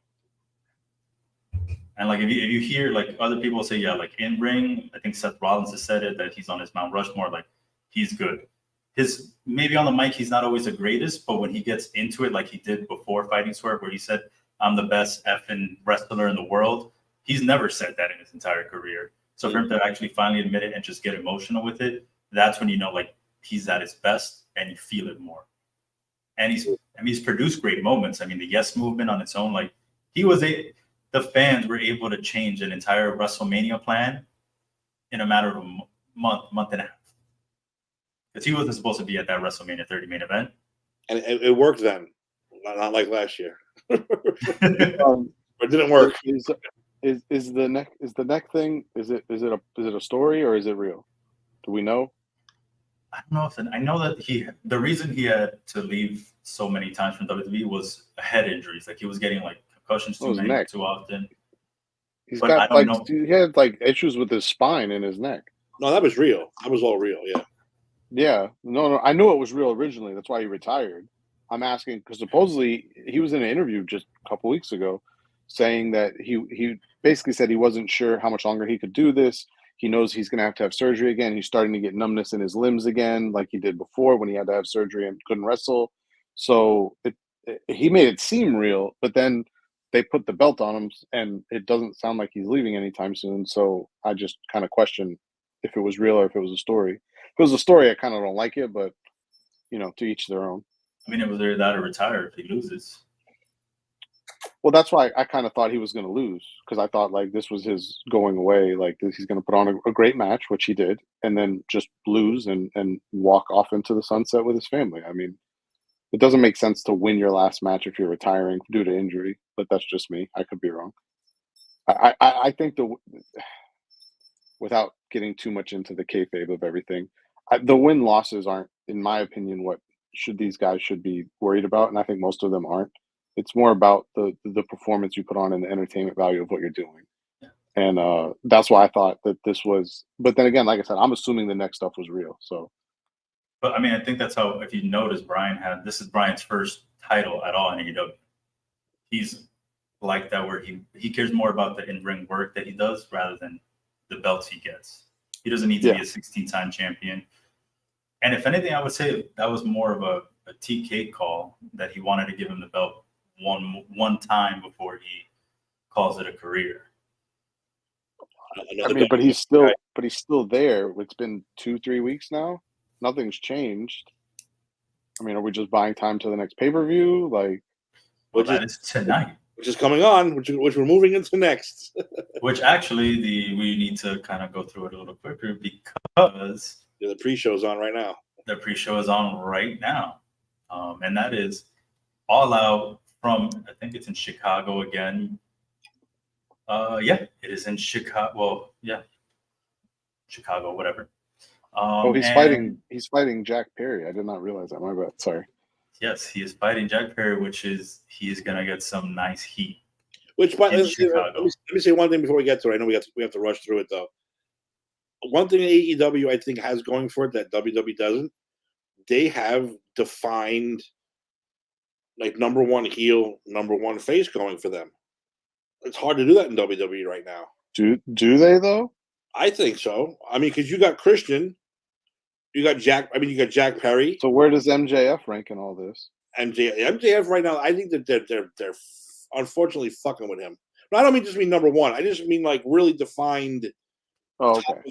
S2: And like if you hear like other people say, yeah, like in ring, I think Seth Rollins has said it that he's on his Mount Rushmore, like he's good. His maybe on the mic he's not always the greatest, but when he gets into it, like he did before fighting Swerve, where he said, "I'm the best effing wrestler in the world," he's never said that in his entire career. So for him to actually finally admit it and just get emotional with it, that's when like he's at his best and you feel it more. And he's produced great moments. I mean, the Yes movement on its own, like the fans were able to change an entire WrestleMania plan in a matter of a month and a half. Because he wasn't supposed to be at that WrestleMania 30 main event.
S1: And it worked then, not like last year. It didn't work.
S3: Is the neck thing? Is it a story or is it real? Do we know?
S2: I don't know I know that the reason he had to leave so many times from WWE was head injuries. Like he was getting like concussions too often.
S3: He had like issues with his spine and his neck.
S1: No, that was real. That was all real. Yeah.
S3: Yeah. No. I knew it was real originally. That's why he retired. I'm asking because supposedly he was in an interview just a couple weeks ago saying that he basically said he wasn't sure how much longer he could do this. He knows he's going to have surgery again. He's starting to get numbness in his limbs again, like he did before when he had to have surgery and couldn't wrestle. So he made it seem real, but then they put the belt on him, and it doesn't sound like he's leaving anytime soon. So I just kind of question if it was real or if it was a story. If it was a story, I kind of don't like it, but to each their own.
S2: I mean, it was either that or retire if he loses.
S3: Well, that's why I kind of thought he was going to lose because I thought like this was his going away. Like he's going to put on a great match, which he did, and then just lose and walk off into the sunset with his family. I mean, it doesn't make sense to win your last match if you're retiring due to injury, but that's just me. I could be wrong. I think without getting too much into the kayfabe of everything, the win losses aren't, in my opinion, what these guys should be worried about, and I think most of them aren't. It's more about the performance you put on and the entertainment value of what you're doing. Yeah. And that's why I thought that this was, but then again, like I said, I'm assuming the next stuff was real. So,
S2: but I mean, I think that's how, if you notice, this is Bryan's first title at all in AEW. He's like that where he cares more about the in-ring work that he does rather than the belts he gets. He doesn't need to be a 16-time champion. And if anything, I would say that was more of a TK call that he wanted to give him the belt one time before he calls it a career.
S3: I mean, but he's still there. It's been 2-3 weeks now. Nothing's changed. I mean, are we just buying time to the next pay-per-view? Like,
S2: Well, that is tonight.
S1: Which is coming on, which we're moving into next.
S2: Which actually, we need to kind of go through it a little quicker because
S1: The pre-show's on right now.
S2: The pre-show is on right now, and that is All Out from, I think it's in Chicago again. Yeah, it is in Chicago. Well, yeah, Chicago, whatever.
S3: He's fighting Jack Perry. I did not realize that. My bad. Sorry.
S2: Yes, he is fighting Jack Perry, which is he is gonna get some nice heat.
S1: Which, let me say one thing before we get to it. I know we have to rush through it though. One thing AEW I think has going for it that WWE doesn't. They have defined like number one heel, number one face going for them. It's hard to do that in WWE right now.
S3: Do they though?
S1: I think so. I mean, because you got Christian, you got Jack. I mean, you got Jack Perry.
S3: So where does MJF rank in all this?
S1: MJF right now, I think that they're unfortunately fucking with him. But I don't mean just mean number one. I just mean like really defined.
S3: Oh, okay.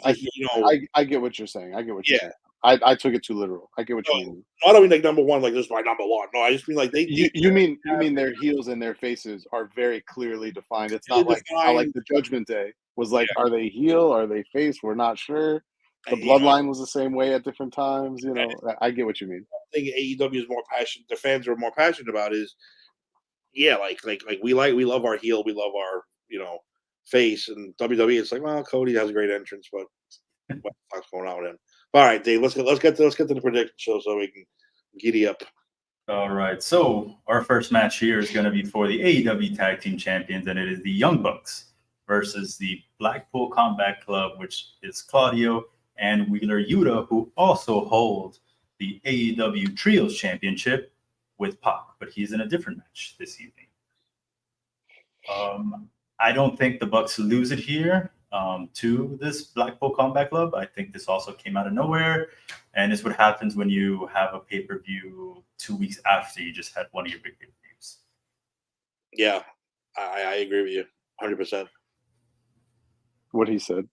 S3: I get what you're saying. I get what you're saying. I took it too literal. I get what you mean.
S1: I don't mean like number one, like this is my number one. No, I just mean like
S3: You mean their heels and their faces are very clearly defined. It's not like how like the Judgment Day was like, are they heel? Are they face? We're not sure. The Bloodline was the same way at different times. You know, I get what you mean.
S1: I think AEW is more passionate. The fans are more passionate about is, like we love our heel, we love our face, and WWE. It's like, well, Cody has a great entrance, but what the fuck's going on with him? All right, Dave. Let's get to the prediction show so we can giddy up.
S2: All right. So our first match here is going to be for the AEW Tag Team Champions, and it is the Young Bucks versus the Blackpool Combat Club, which is Claudio and Wheeler Yuta, who also hold the AEW Trios Championship with Pac, but he's in a different match this evening. I don't think the Bucks lose it here to this Blackpool Combat Club. I think this also came out of nowhere, and it's what happens when you have a pay-per-view 2 weeks after you just had one of your big pay-per-views.
S1: Yeah, I agree with you 100%.
S3: What he said.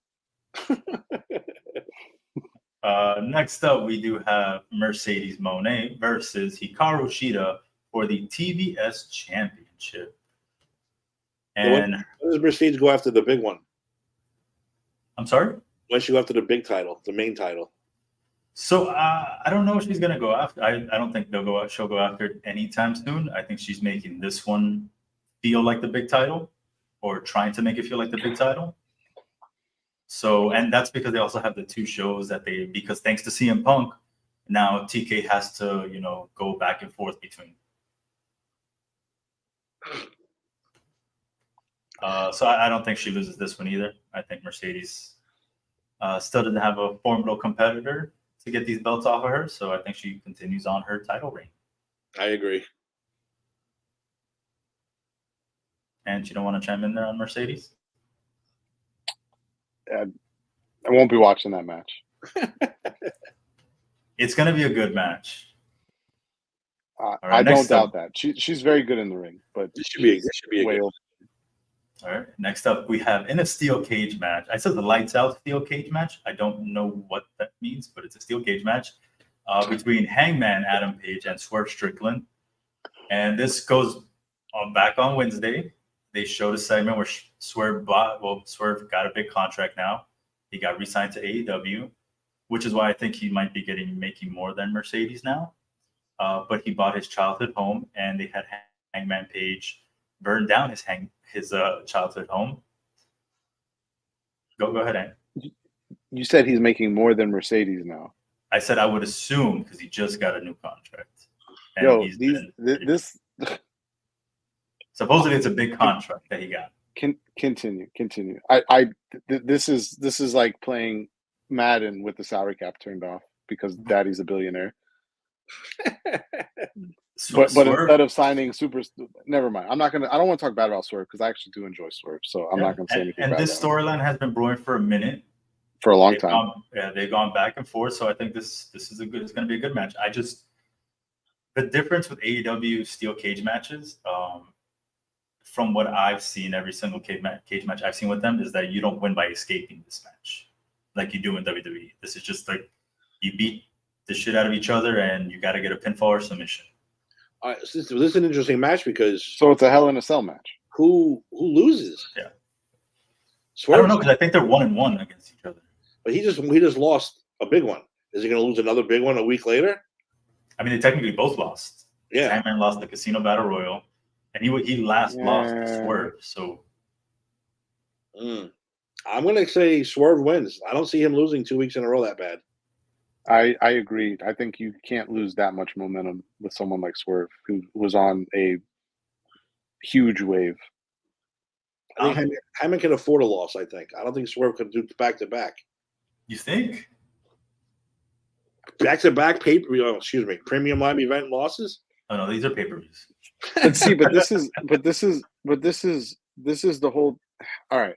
S2: Next up, we do have Mercedes Moné versus Hikaru Shida for the TBS Championship. And
S1: when does Mercedes go after the big one?
S2: I'm sorry?
S1: When she go after the big title, the main title.
S2: So I don't know if she's gonna go after. I don't think she'll go after it anytime soon. I think she's making this one feel like the big title, or trying to make it feel like the big title. So, and that's because they also have the two shows because thanks to CM Punk, now TK has to go back and forth between. So I don't think she loses this one either. I think Mercedes still doesn't have a formidable competitor to get these belts off of her, so I think she continues on her title reign.
S1: I agree.
S2: And you don't want to chime in there on Mercedes?
S3: I won't be watching that match.
S2: It's going to be a good match.
S3: I don't doubt that. She's very good in the ring, but
S1: this should be a good.
S2: All right. Next up, we have in a steel cage match. I said the lights out steel cage match. I don't know what that means, but it's a steel cage match between Hangman Adam Page and Swerve Strickland. And this goes back on Wednesday. They showed a segment where Swerve got a big contract now. He got re-signed to AEW, which is why I think he might be making more than Mercedes now. But he bought his childhood home, and they had Hangman Page burn down his childhood home. Go ahead, Hank.
S3: You said he's making more than Mercedes now.
S2: I said I would assume because he just got a new contract. And supposedly it's a big contract that he got.
S3: Continue. This is like playing Madden with the salary cap turned off because Daddy's a billionaire. But instead of signing never mind. I don't want to talk bad about Swerve because I actually do enjoy Swerve, so I'm not going to say anything.
S2: And
S3: bad
S2: this storyline has been brewing for a minute,
S3: for a long time.
S2: They've gone back and forth, so I think this is it's going to be a good match. the difference with AEW steel cage matches, from what I've seen, every single cage match I've seen with them is that you don't win by escaping this match like you do in WWE. This is just like you beat the shit out of each other and you got to get a pinfall or submission.
S1: All right, so this is an interesting match because
S3: So it's a Hell in a Cell match.
S1: who loses?
S2: Yeah.
S1: Swerve,
S2: I don't know because I think they're 1-1 against each other.
S1: but he just lost a big one. Is he going to lose another big one a week later?
S2: I mean, they technically both lost.
S1: Yeah.
S2: Hangman lost the Casino Battle Royal, and he lost to Swerve. So
S1: I'm going to say Swerve wins. I don't see him losing 2 weeks in a row that bad.
S3: I agree. I think you can't lose that much momentum with someone like Swerve, who was on a huge wave.
S1: I think Heyman can afford a loss, I think. I don't think Swerve can do back-to-back.
S2: you think?
S1: Back-to-back premium live event losses?
S2: Oh no, these are pay-per-views.
S3: But see, this is the whole. All right,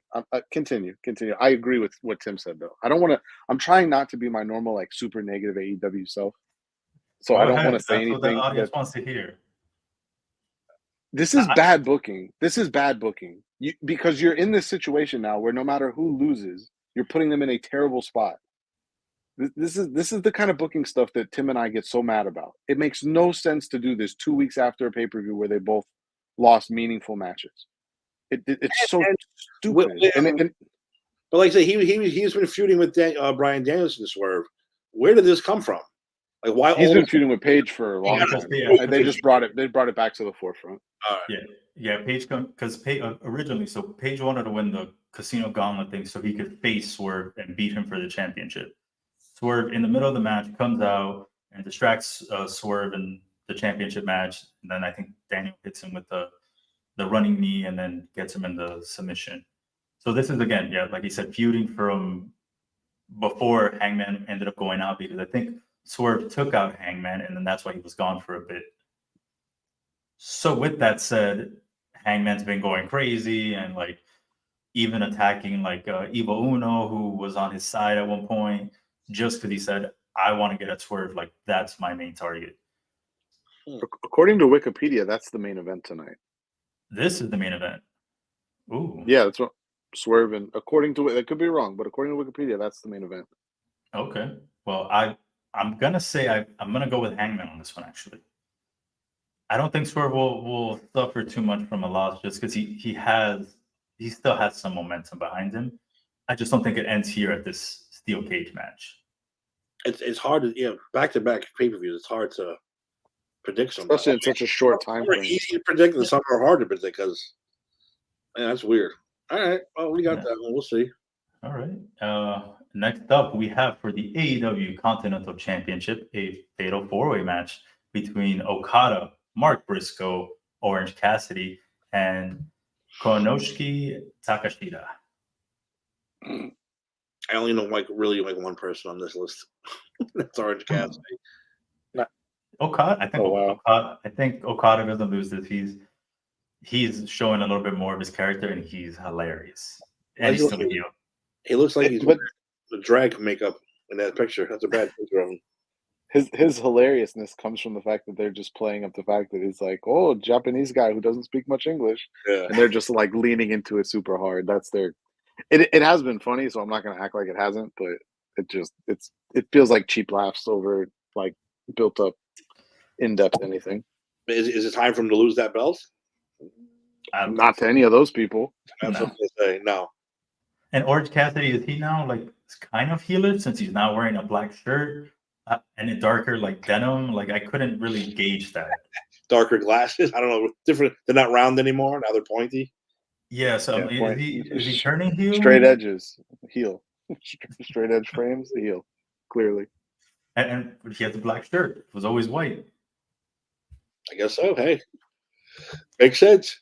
S3: continue. I agree with what Tim said, though. I don't want to. I'm trying not to be my normal, like, super negative AEW self. So I don't want to say anything.
S2: That's what the audience wants to hear.
S3: This is bad booking. This is bad booking. Because you're in this situation now where no matter who loses, you're putting them in a terrible spot. This is the kind of booking stuff that Tim and I get so mad about. It makes no sense to do this 2 weeks after a pay-per-view where they both lost meaningful matches. It's so stupid.
S1: But like I say, he's been feuding with Bryan Danielson, Swerve. Where did this come from? Like, why?
S3: He's been feuding with Paige for a long time.
S2: Yeah,
S3: they just brought it. They brought it back to the forefront.
S2: Yeah. Paige because originally, so Paige wanted to win the Casino Gauntlet thing so he could face Swerve and beat him for the championship. Swerve in the middle of the match comes out and distracts Swerve in the championship match, and then I think Daniel hits him with the running knee and then gets him in the submission. So this is again, like he said, feuding from before Hangman ended up going out because I think Swerve took out Hangman and then that's why he was gone for a bit. So with that said, Hangman's been going crazy and like even attacking like Evil Uno, who was on his side at one point, just because he said, I want to get at Swerve, like that's my main target.
S3: According to Wikipedia, that's the main event tonight.
S2: This is the main event. Ooh.
S3: Yeah, that's what Swerve and according to it, that could be wrong, but according to Wikipedia, that's the main event.
S2: Okay. Well, I'm gonna say I'm gonna go with Hangman on this one actually. I don't think Swerve will suffer too much from a loss just because he still has some momentum behind him. I just don't think it ends here at this steel cage match.
S1: It's hard to back-to-back pay-per-views. It's hard to predict something,
S3: especially in such a short time frame.
S1: Easy to predict, and some are hard to predict because that's weird. All right, well, we got that one. We'll see.
S2: All right. Next up, we have for the AEW Continental Championship a fatal four-way match between Okada, Mark Briscoe, Orange Cassidy, and Konosuke Takeshita.
S1: I only know really one person on this list. That's Orange Cassidy.
S2: Okada. I think Okada doesn't lose this. He's showing a little bit more of his character, and he's hilarious. And he's still a heel.
S1: He looks like he's the drag makeup in that picture. That's a bad picture of him.
S3: His hilariousness comes from the fact that they're just playing up the fact that he's like, oh, Japanese guy who doesn't speak much English, and they're just like leaning into it super hard. That's their. It has been funny, so I'm not going to act like it hasn't, but it feels like cheap laughs over like built up, in depth anything.
S1: Is it time for him to lose that belt?
S3: Not to any of those people.
S1: That's what they say. No.
S2: And Orange Cassidy, is he now like kind of heelish since he's not wearing a black shirt and a darker like denim? Like I couldn't really gauge that.
S1: Darker glasses. I don't know. Different. They're not round anymore. Now they're pointy.
S2: Yeah. So is he turning heel?
S3: Straight edges, heel. Straight edge frames, heel. Clearly.
S2: And he has a black shirt. It was always white.
S1: I guess so. Hey, makes sense.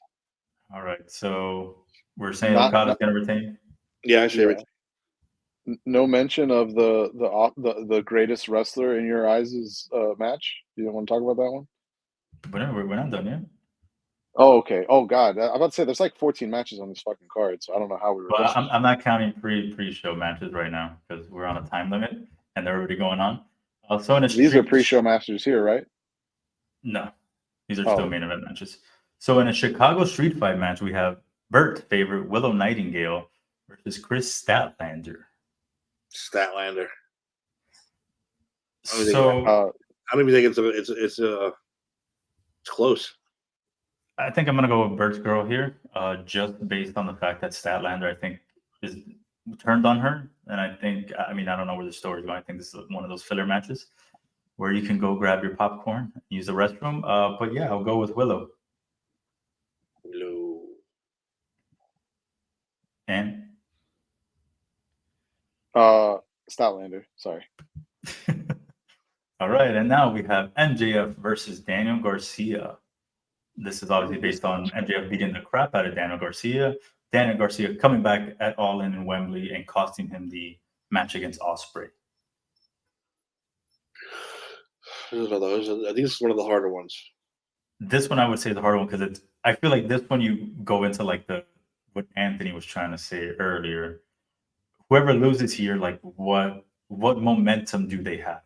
S2: All right. So we're saying Okada's going to retain.
S1: Yeah, I see everything.
S3: No mention of the greatest wrestler in your eyes' match. You don't want to talk about that one?
S2: We're not done yet.
S3: Oh, okay. Oh, God. I'm about to say there's like 14 matches on this fucking card, so I don't know how we were.
S2: Well, I'm not counting pre-show matches right now because we're on a time limit and they're already going on.
S3: These are pre-show matches here, right?
S2: No, these are
S3: Oh.
S2: still main event matches. So in a Chicago street fight match, we have Bert's favorite Willow Nightingale versus Chris Statlander.
S1: Statlander.
S2: So
S1: I don't even think it's close.
S2: I think I'm gonna go with Bert's girl here, just based on the fact that Statlander, I think, is turned on her, and I think, I mean, I don't know where the story's going. I think this is one of those filler matches where you can go grab your popcorn, use the restroom. But yeah, I'll go with Willow.
S1: No.
S2: And
S3: Statlander. Sorry.
S2: all right, and now we have MJF versus Daniel Garcia. This is obviously based on MJF beating the crap out of Daniel Garcia. Daniel Garcia coming back at All In Wembley and costing him the match against Ospreay.
S1: I think this is one of the harder ones.
S2: This one I would say is the hard one because I feel like this one you go into like what Anthony was trying to say earlier. Whoever loses here, like what momentum do they have?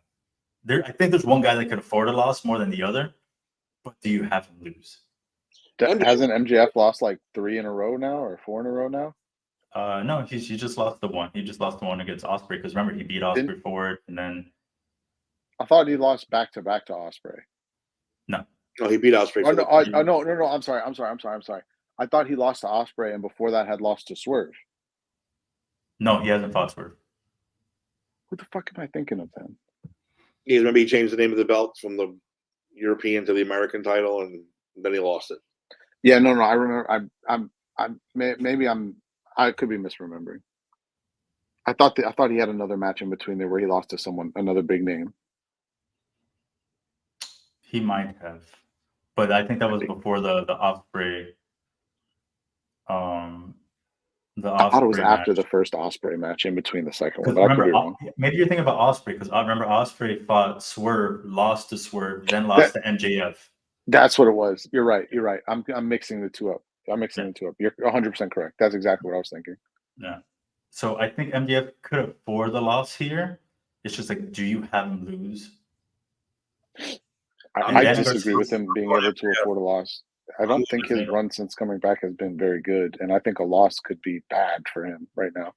S2: I think there's one guy that could afford a loss more than the other, but do you have him lose?
S3: Hasn't MJF lost like 3 in a row now or 4 in a row now?
S2: No, he just lost the one. He just lost the one against Ospreay because remember he beat Ospreay for it, and then
S3: I thought he lost back to Ospreay.
S2: no,
S1: he beat Ospreay.
S3: No. I'm sorry. I thought he lost to Ospreay and before that had lost to Swerve.
S2: No, he hasn't fought Swerve.
S3: Who the fuck am I thinking of then?
S1: Yeah, remember he changed the name of the belt from the European to the American title, and then he lost it.
S3: Yeah, no. I remember. I could be misremembering. I thought he had another match in between there where he lost to another big name.
S2: He might have, but I think that was before the Ospreay. I
S3: thought it was after the first Ospreay match, in between the second one.
S2: Remember, maybe you're thinking about Ospreay because I remember Ospreay fought Swerve, lost to Swerve, then lost to MJF.
S3: That's what it was. You're right. I'm mixing the two up. The two up. You're 100% correct. That's exactly what I was thinking.
S2: Yeah. So I think MJF could afford the loss here. It's just like, do you have him lose?
S3: I disagree with him being able to afford a loss. I don't think his run since coming back has been very good, and I think a loss could be bad for him right now.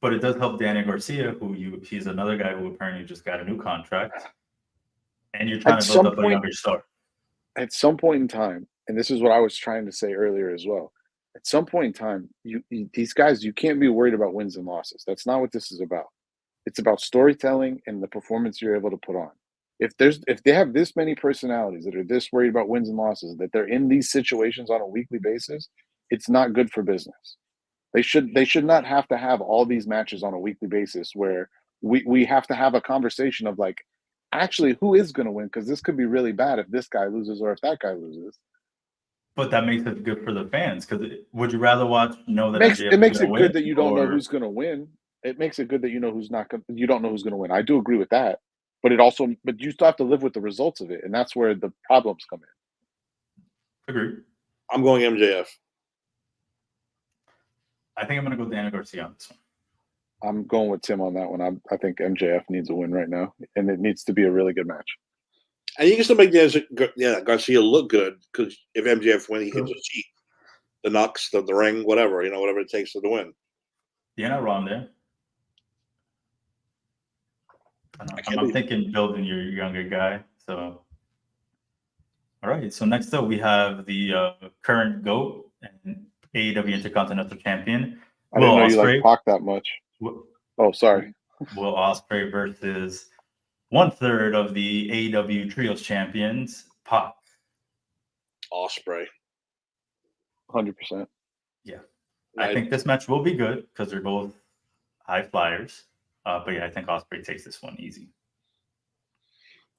S2: But it does help Daniel Garcia, he's another guy who apparently just got a new contract, and you're trying to build up a younger star.
S3: At some point in time, and this is what I was trying to say earlier as well, at some point in time, these guys, you can't be worried about wins and losses. That's not what this is about. It's about storytelling and the performance you're able to put on. If they have this many personalities that are this worried about wins and losses, that they're in these situations on a weekly basis, it's not good for business. They should not have to have all these matches on a weekly basis where we have to have a conversation of like, actually, who is going to win? Because this could be really bad if this guy loses or if that guy loses.
S2: But that makes it good for the fans because would you rather know that
S3: it makes it good that you don't know who's going to win? It makes it good that you know who's not. You don't know who's going to win. I do agree with that. But you still have to live with the results of it, and that's where the problems come in.
S2: Agreed.
S1: I'm going MJF.
S2: I think I'm going to go Daniel Garcia on this one.
S3: I'm going with Tim on that one. I think MJF needs a win right now, and it needs to be a really good match.
S1: And you can still make Garcia look good because if MJF wins, he can just cheat the knocks, the ring, whatever it takes to win.
S2: You're not wrong there. I'm thinking building your younger guy. So, all right. So next up, we have the current GOAT and AEW Intercontinental Champion.
S3: I didn't know you like Pac that much. Sorry.
S2: Will Ospreay versus 1/3 of the AEW Trios Champions, Pac.
S1: Ospreay.
S3: 100%.
S2: Yeah. I think this match will be good because they're both high flyers. But yeah, I think Ospreay takes this one easy.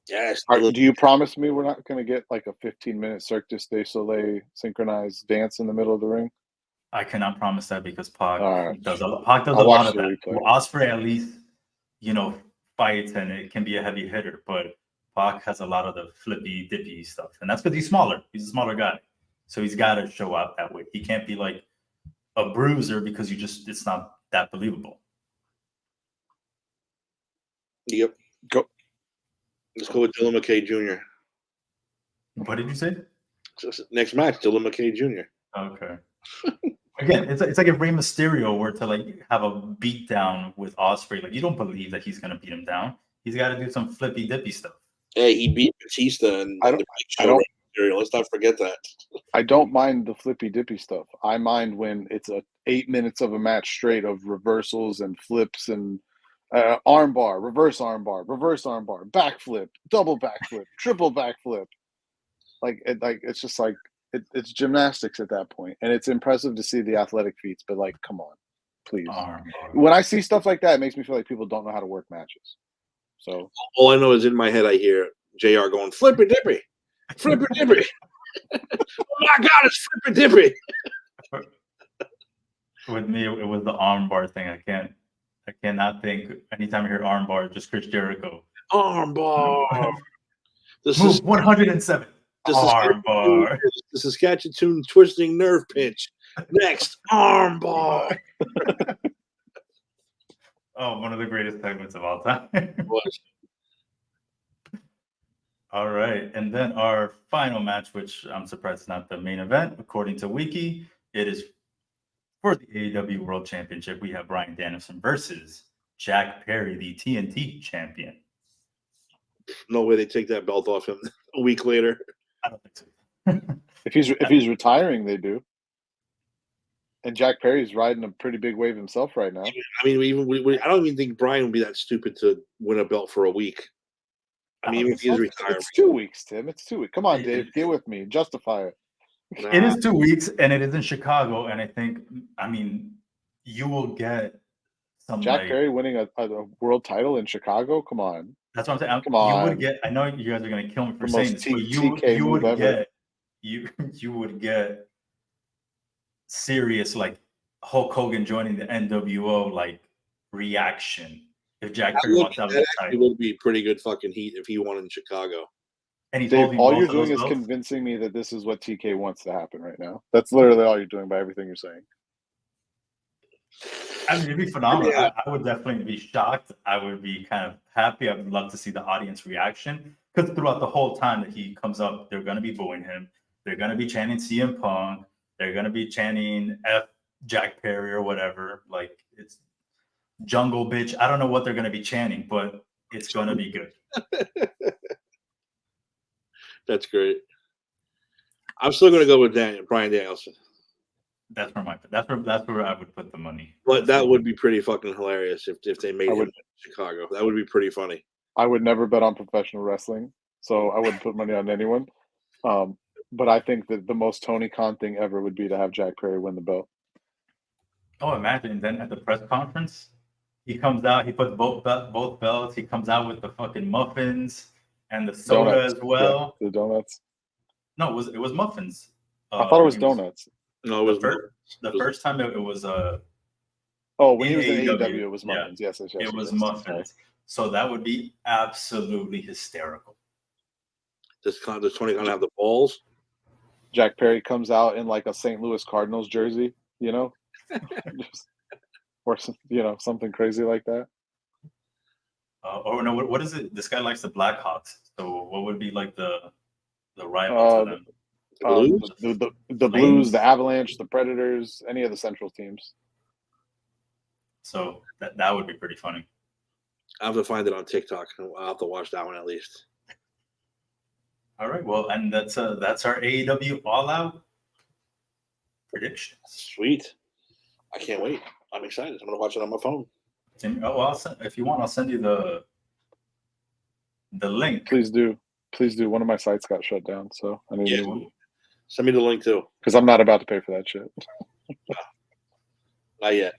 S1: Yes.
S3: Do you promise me we're not going to get like a 15-minute Cirque du Soleil synchronized dance in the middle of the ring?
S2: I cannot promise that because Pac does a lot of that. Well, Ospreay at least, fights and it can be a heavy hitter, but Pac has a lot of the flippy, dippy stuff. And that's because he's smaller. He's a smaller guy. So he's got to show out that way. He can't be like a bruiser because it's not that believable.
S1: Yep.
S3: Go.
S1: Let's go with Dylan McKay Jr.
S2: What did you say?
S1: Next match, Dylan McKay Jr.
S2: Okay. Again, it's like if Rey Mysterio were to like have a beatdown with Ospreay, like you don't believe that he's gonna beat him down. He's got to do some flippy dippy stuff.
S1: Hey, he beat Batista and the big show. Let's not forget that.
S3: I don't mind the flippy dippy stuff. I mind when it's 8 minutes of a match straight of reversals and flips and armbar, reverse armbar, backflip, double backflip, triple backflip. It's just like it's gymnastics at that point, and it's impressive to see the athletic feats. But like, come on, please. When I see stuff like that, it makes me feel like people don't know how to work matches. So
S1: all I know is in my head I hear JR going flippy dippy, flippy dippy. Oh my God, it's flippy dippy.
S2: With me, it was the armbar thing. I cannot think. Anytime I hear armbar, just Chris Jericho.
S1: Armbar.
S2: Move 107. Armbar.
S1: The Saskatchewan twisting nerve pinch. Next, armbar.
S2: Oh, one of the greatest segments of all time.
S1: Was.
S2: All right. And then our final match, which I'm surprised is not the main event. According to Wiki, it is for the AEW World Championship. We have Bryan Danielson versus Jack Perry, the TNT champion.
S1: No way they take that belt off him a week later.
S2: I don't think so.
S3: if he's retiring, they do. And Jack Perry's riding a pretty big wave himself right now.
S1: I mean, I don't even think Bryan would be that stupid to win a belt for a week. I mean, even if he's retired.
S3: It's 2 weeks, Tim. It's 2 weeks. Come on, Dave. Get with me. Justify it.
S1: Nah.
S2: It is 2 weeks, and it is in Chicago. And I think, you will get some
S3: Jack Perry winning a world title in Chicago. Come on.
S2: That's what I'm saying.
S3: Come on.
S2: You would get. I know you guys are going to kill me for
S3: The
S2: saying
S3: most
S2: this, but you would get serious like Hulk Hogan joining the NWO like reaction if Jack Perry wants to have the title.
S1: It would be pretty good fucking heat if he won in Chicago.
S2: And he's
S3: Dave, all
S2: both
S3: you're
S2: of
S3: doing
S2: those
S3: is
S2: belts.
S3: convincing me that this is what TK wants to happen right now. That's literally all you're doing by everything you're saying.
S2: I mean, it'd be phenomenal.
S1: Yeah.
S2: I would definitely be shocked. I would be kind of happy. I would love to see the audience reaction because throughout the whole time that he comes up, they're going to be booing him. They're going to be chanting CM Punk. They're going to be chanting F Jack Perry or whatever. Like it's Jungle Bitch. I don't know what they're going to be chanting, but it's going to be good.
S1: That's great. I'm still going to go with Bryan Danielson.
S2: That's where I would put the money.
S1: But that would be pretty fucking hilarious if they made him in Chicago. That would be pretty funny.
S3: I would never bet on professional wrestling, so I wouldn't put money on anyone. But I think that the most Tony Khan thing ever would be to have Jack Perry win the belt.
S2: Oh, imagine then at the press conference, he comes out, he puts both belts, he comes out with the fucking muffins and the soda
S3: Donuts.
S2: as well.
S3: Yeah, the donuts.
S2: No, it was muffins.
S3: I thought it was donuts.
S1: No, it was
S2: the first time it was
S3: when he was in
S2: AEW,
S3: AEW, it was muffins. Yes,
S2: it was
S3: yes.
S2: muffins.
S3: Sorry.
S2: So that would be absolutely hysterical.
S1: Does Tony Khan have the balls?
S3: Jack Perry comes out in like a St. Louis Cardinals jersey, or something crazy like that.
S2: Or no, what is it? This guy likes the Blackhawks. So what would be like the rival to them?
S3: The Blues, the Avalanche, the Predators, any of the Central teams.
S2: So that would be pretty funny.
S1: I have to find it on TikTok. I'll have to watch that one at least.
S2: All right, well, and that's our AEW All Out predictions.
S1: Sweet. I can't wait. I'm excited. I'm gonna watch it on my phone.
S2: If you want, I'll send you the link.
S3: Please do. One of my sites got shut down, so I need one.
S1: Send me the link too.
S3: Because I'm not about to pay for that shit.
S1: Not yet.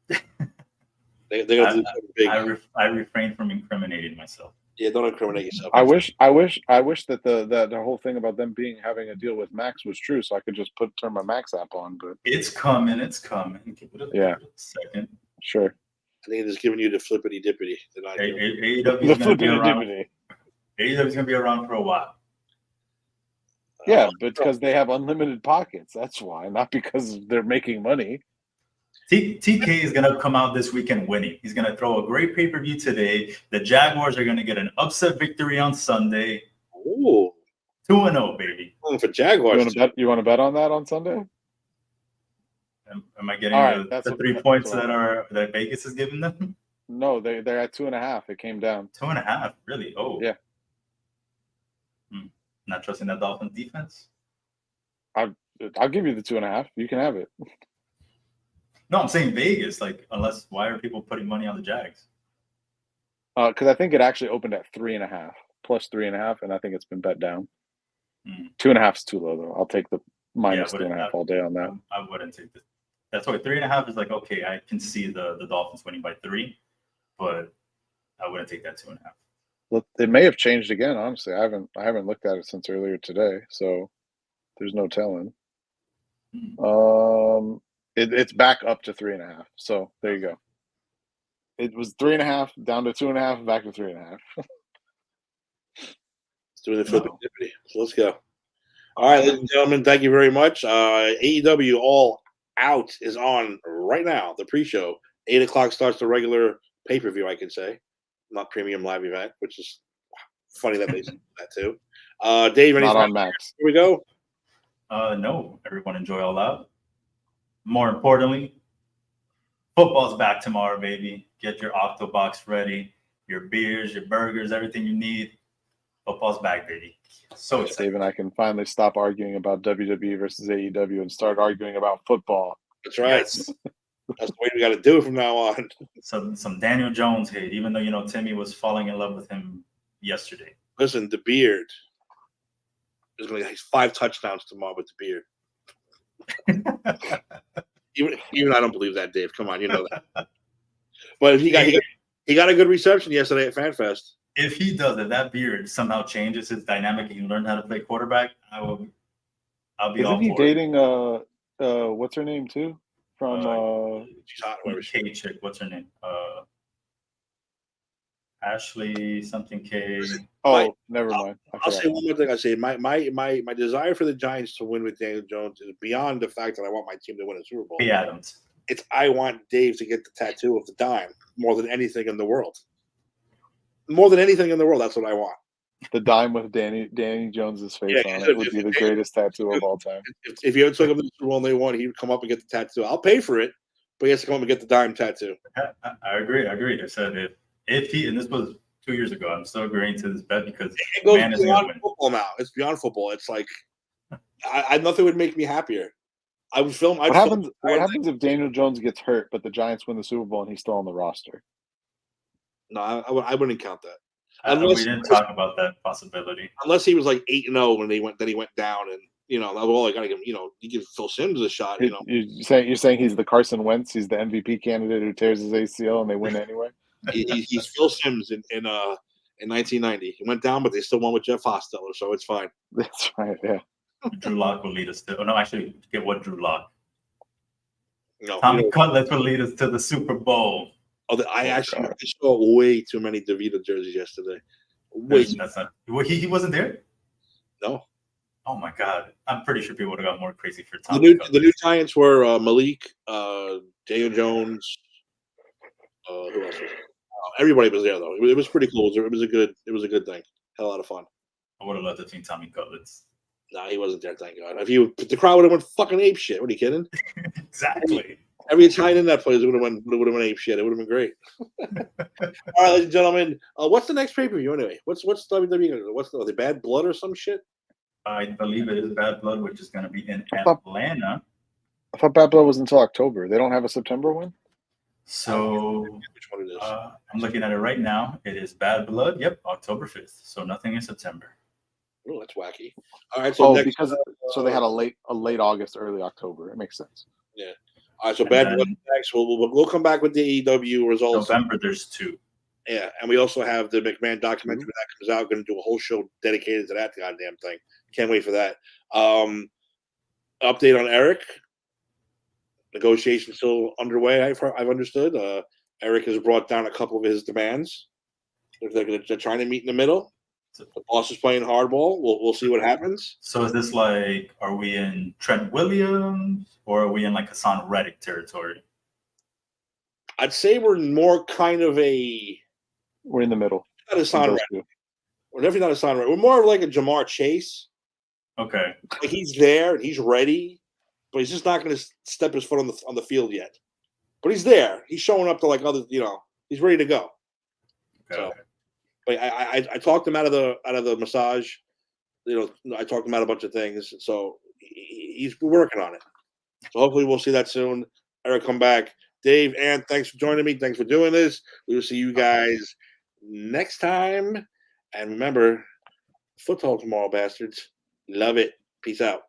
S1: They're gonna do something big.
S2: I refrain from incriminating myself.
S1: Yeah, don't incriminate yourself.
S3: I wish that the whole thing about them having a deal with Max was true, so I could just turn my Max app on. But
S2: it's coming. Give it a second.
S3: Sure.
S1: I think it's giving you the flippity dippity.
S2: AEW is going to be around. AEW is going to be around for a while.
S3: Yeah, but because they have unlimited pockets. That's why, not because they're making money.
S2: TK is going to come out this weekend winning. He's going to throw a great pay-per-view today. The Jaguars are going to get an upset victory on Sunday.
S1: Ooh.
S2: 2-0, baby.
S1: Going for Jaguars.
S3: You want to bet on that on Sunday?
S2: Am I getting
S3: All right, that's
S2: the
S3: what-
S2: 3
S3: that's
S2: points
S3: what
S2: that Vegas is giving them?
S3: No, they're at 2.5. It came down.
S2: 2.5, really? Oh,
S3: Yeah.
S2: Not trusting that Dolphins defense.
S3: I'll give you the 2.5. You can have it.
S2: No, I'm saying Vegas. Like, unless why are people putting money on the Jags?
S3: Because I think it actually opened at 3.5 plus 3.5, and I think it's been bet down. 2.5 is too low though. I'll take the minus 2.5 all day on that.
S2: I wouldn't take this. That's why 3.5 is like, okay, I can see the Dolphins winning by 3, but I wouldn't take that 2.5.
S3: Well, it may have changed again. Honestly, I haven't looked at it since earlier today, so there's no telling. It's back up to 3.5. So there you go. It was 3.5 down to 2.5, back to 3.5.
S1: It's doing the flipping dippity. So let's go. All right, ladies and gentlemen, thank you very much. AEW All Out is on right now. The pre-show, 8:00 starts the regular pay-per-view. I can say, not premium live event, which is funny that they said that too. Dave, any
S3: Not on
S1: final-
S3: Max.
S1: Here we go.
S2: No, everyone enjoy All Out. More importantly, football's back tomorrow, baby. Get your Octobox ready, your beers, your burgers, everything you need. Football's back, baby. So excited.
S3: Dave and I can finally stop arguing about WWE versus AEW and start arguing about football.
S1: That's right.
S2: Yes.
S1: That's the way we got to do it from now on.
S2: Some Daniel Jones hate, even though Timmy was falling in love with him yesterday.
S1: Listen, the beard is going to get 5 touchdowns tomorrow with the beard. even I don't believe that, Dave. Come on, you know that. But he got a good reception yesterday at FanFest.
S2: If he does, if that beard somehow changes his dynamic and he learns how to play quarterback, I'll be all
S3: Isn't he
S2: for it.
S3: dating what's her name too? From
S1: She's hot, whoever she
S2: K chick, what's her name? Ashley something K.
S3: never mind.
S1: I'll say one more thing. I say my desire for the Giants to win with Daniel Jones is beyond the fact that I want my team to win a Super Bowl.
S2: B. Adams.
S1: It's I want Dave to get the tattoo of the dime more than anything in the world. More than anything in the world, that's what I want.
S3: The dime with Danny Jones's face on it would be the greatest tattoo of all time.
S1: If you ever took him to the Super Bowl and they won, he would come up and get the tattoo. I'll pay for it, but he has to come up and get the dime tattoo.
S2: I agree. I said if he, and this was 2 years ago, I'm still agreeing to this bet because
S1: It goes
S2: man is
S1: beyond
S2: going to win.
S1: football now. It's beyond football. It's like nothing would make me happier. I would film.
S3: What happens if Daniel Jones gets hurt, but the Giants win the Super Bowl and he's still on the roster?
S1: No, I wouldn't count that.
S2: We didn't talk about that possibility.
S1: Unless he was like 8-0 when he went down, and I got to give him. You give Phil Simms a shot.
S3: You're saying he's the Carson Wentz, he's the MVP candidate who tears his ACL and they win anyway.
S1: He's Phil Simms in 1990. He went down, but they still won with Jeff Hostetler, so it's fine.
S3: That's right. Yeah.
S2: Drew Lock will lead us to. Oh no, actually, get what Drew Lock.
S1: No,
S2: Tommy Cutlets will lead us to the Super Bowl.
S1: I saw way too many DeVito jerseys yesterday.
S2: That's not. He wasn't there.
S1: No.
S2: Oh my God! I'm pretty sure people would have got more crazy for Tommy.
S1: The new Giants were Malik, Daniel Jones. Who else? Everybody was there though. It was pretty cool. It was a good thing. Had a lot of fun.
S2: I would have loved to see Tommy Cutlets.
S1: No, he wasn't there. Thank God. If the crowd would have went fucking ape shit. What are you kidding?
S2: Exactly.
S1: Every Italian in that place would have went ape shit. It would have been great. All right, ladies and gentlemen. What's the next pay-per-view anyway? What's WWE? What's the Bad Blood or some shit?
S2: I believe it is Bad Blood, which is going to be in Atlanta.
S3: I thought Bad Blood was until October. They don't have a September one?
S2: So
S1: which one it is?
S2: I'm looking at it right now. It is Bad Blood. Yep, October 5th. So nothing in September.
S1: Oh, that's wacky. All right, so
S3: so they had a late August, early October. It makes sense.
S1: Yeah. All right, so Bad Blood next. We'll come back with the AEW results.
S2: November, there's 2.
S1: Yeah, and we also have the McMahon documentary that comes out. Going to do a whole show dedicated to that goddamn thing. Can't wait for that. Update on Eric. Negotiations still underway. I've understood. Eric has brought down a couple of his demands. They're trying to meet in the middle. The boss is playing hardball. We'll see what happens.
S2: So is this like, are we in Trent Williams or are we in like Hassan Reddick territory?
S1: I'd say we're more kind of
S3: we're in the middle.
S1: Not Hassan Reddick. We're definitely not Hassan Reddick. We're more like a Jamar Chase.
S2: Okay.
S1: Like he's there and he's ready, but he's just not going to step his foot on the field yet. But he's there. He's showing up to like other, he's ready to go.
S2: Okay.
S1: So, but I talked him out of the massage. I talked him out a bunch of things. So he's working on it. So hopefully we'll see that soon. Eric, come back. Dave, Ann, thanks for joining me. Thanks for doing this. We will see you guys next time. And remember, football tomorrow, bastards. Love it. Peace out.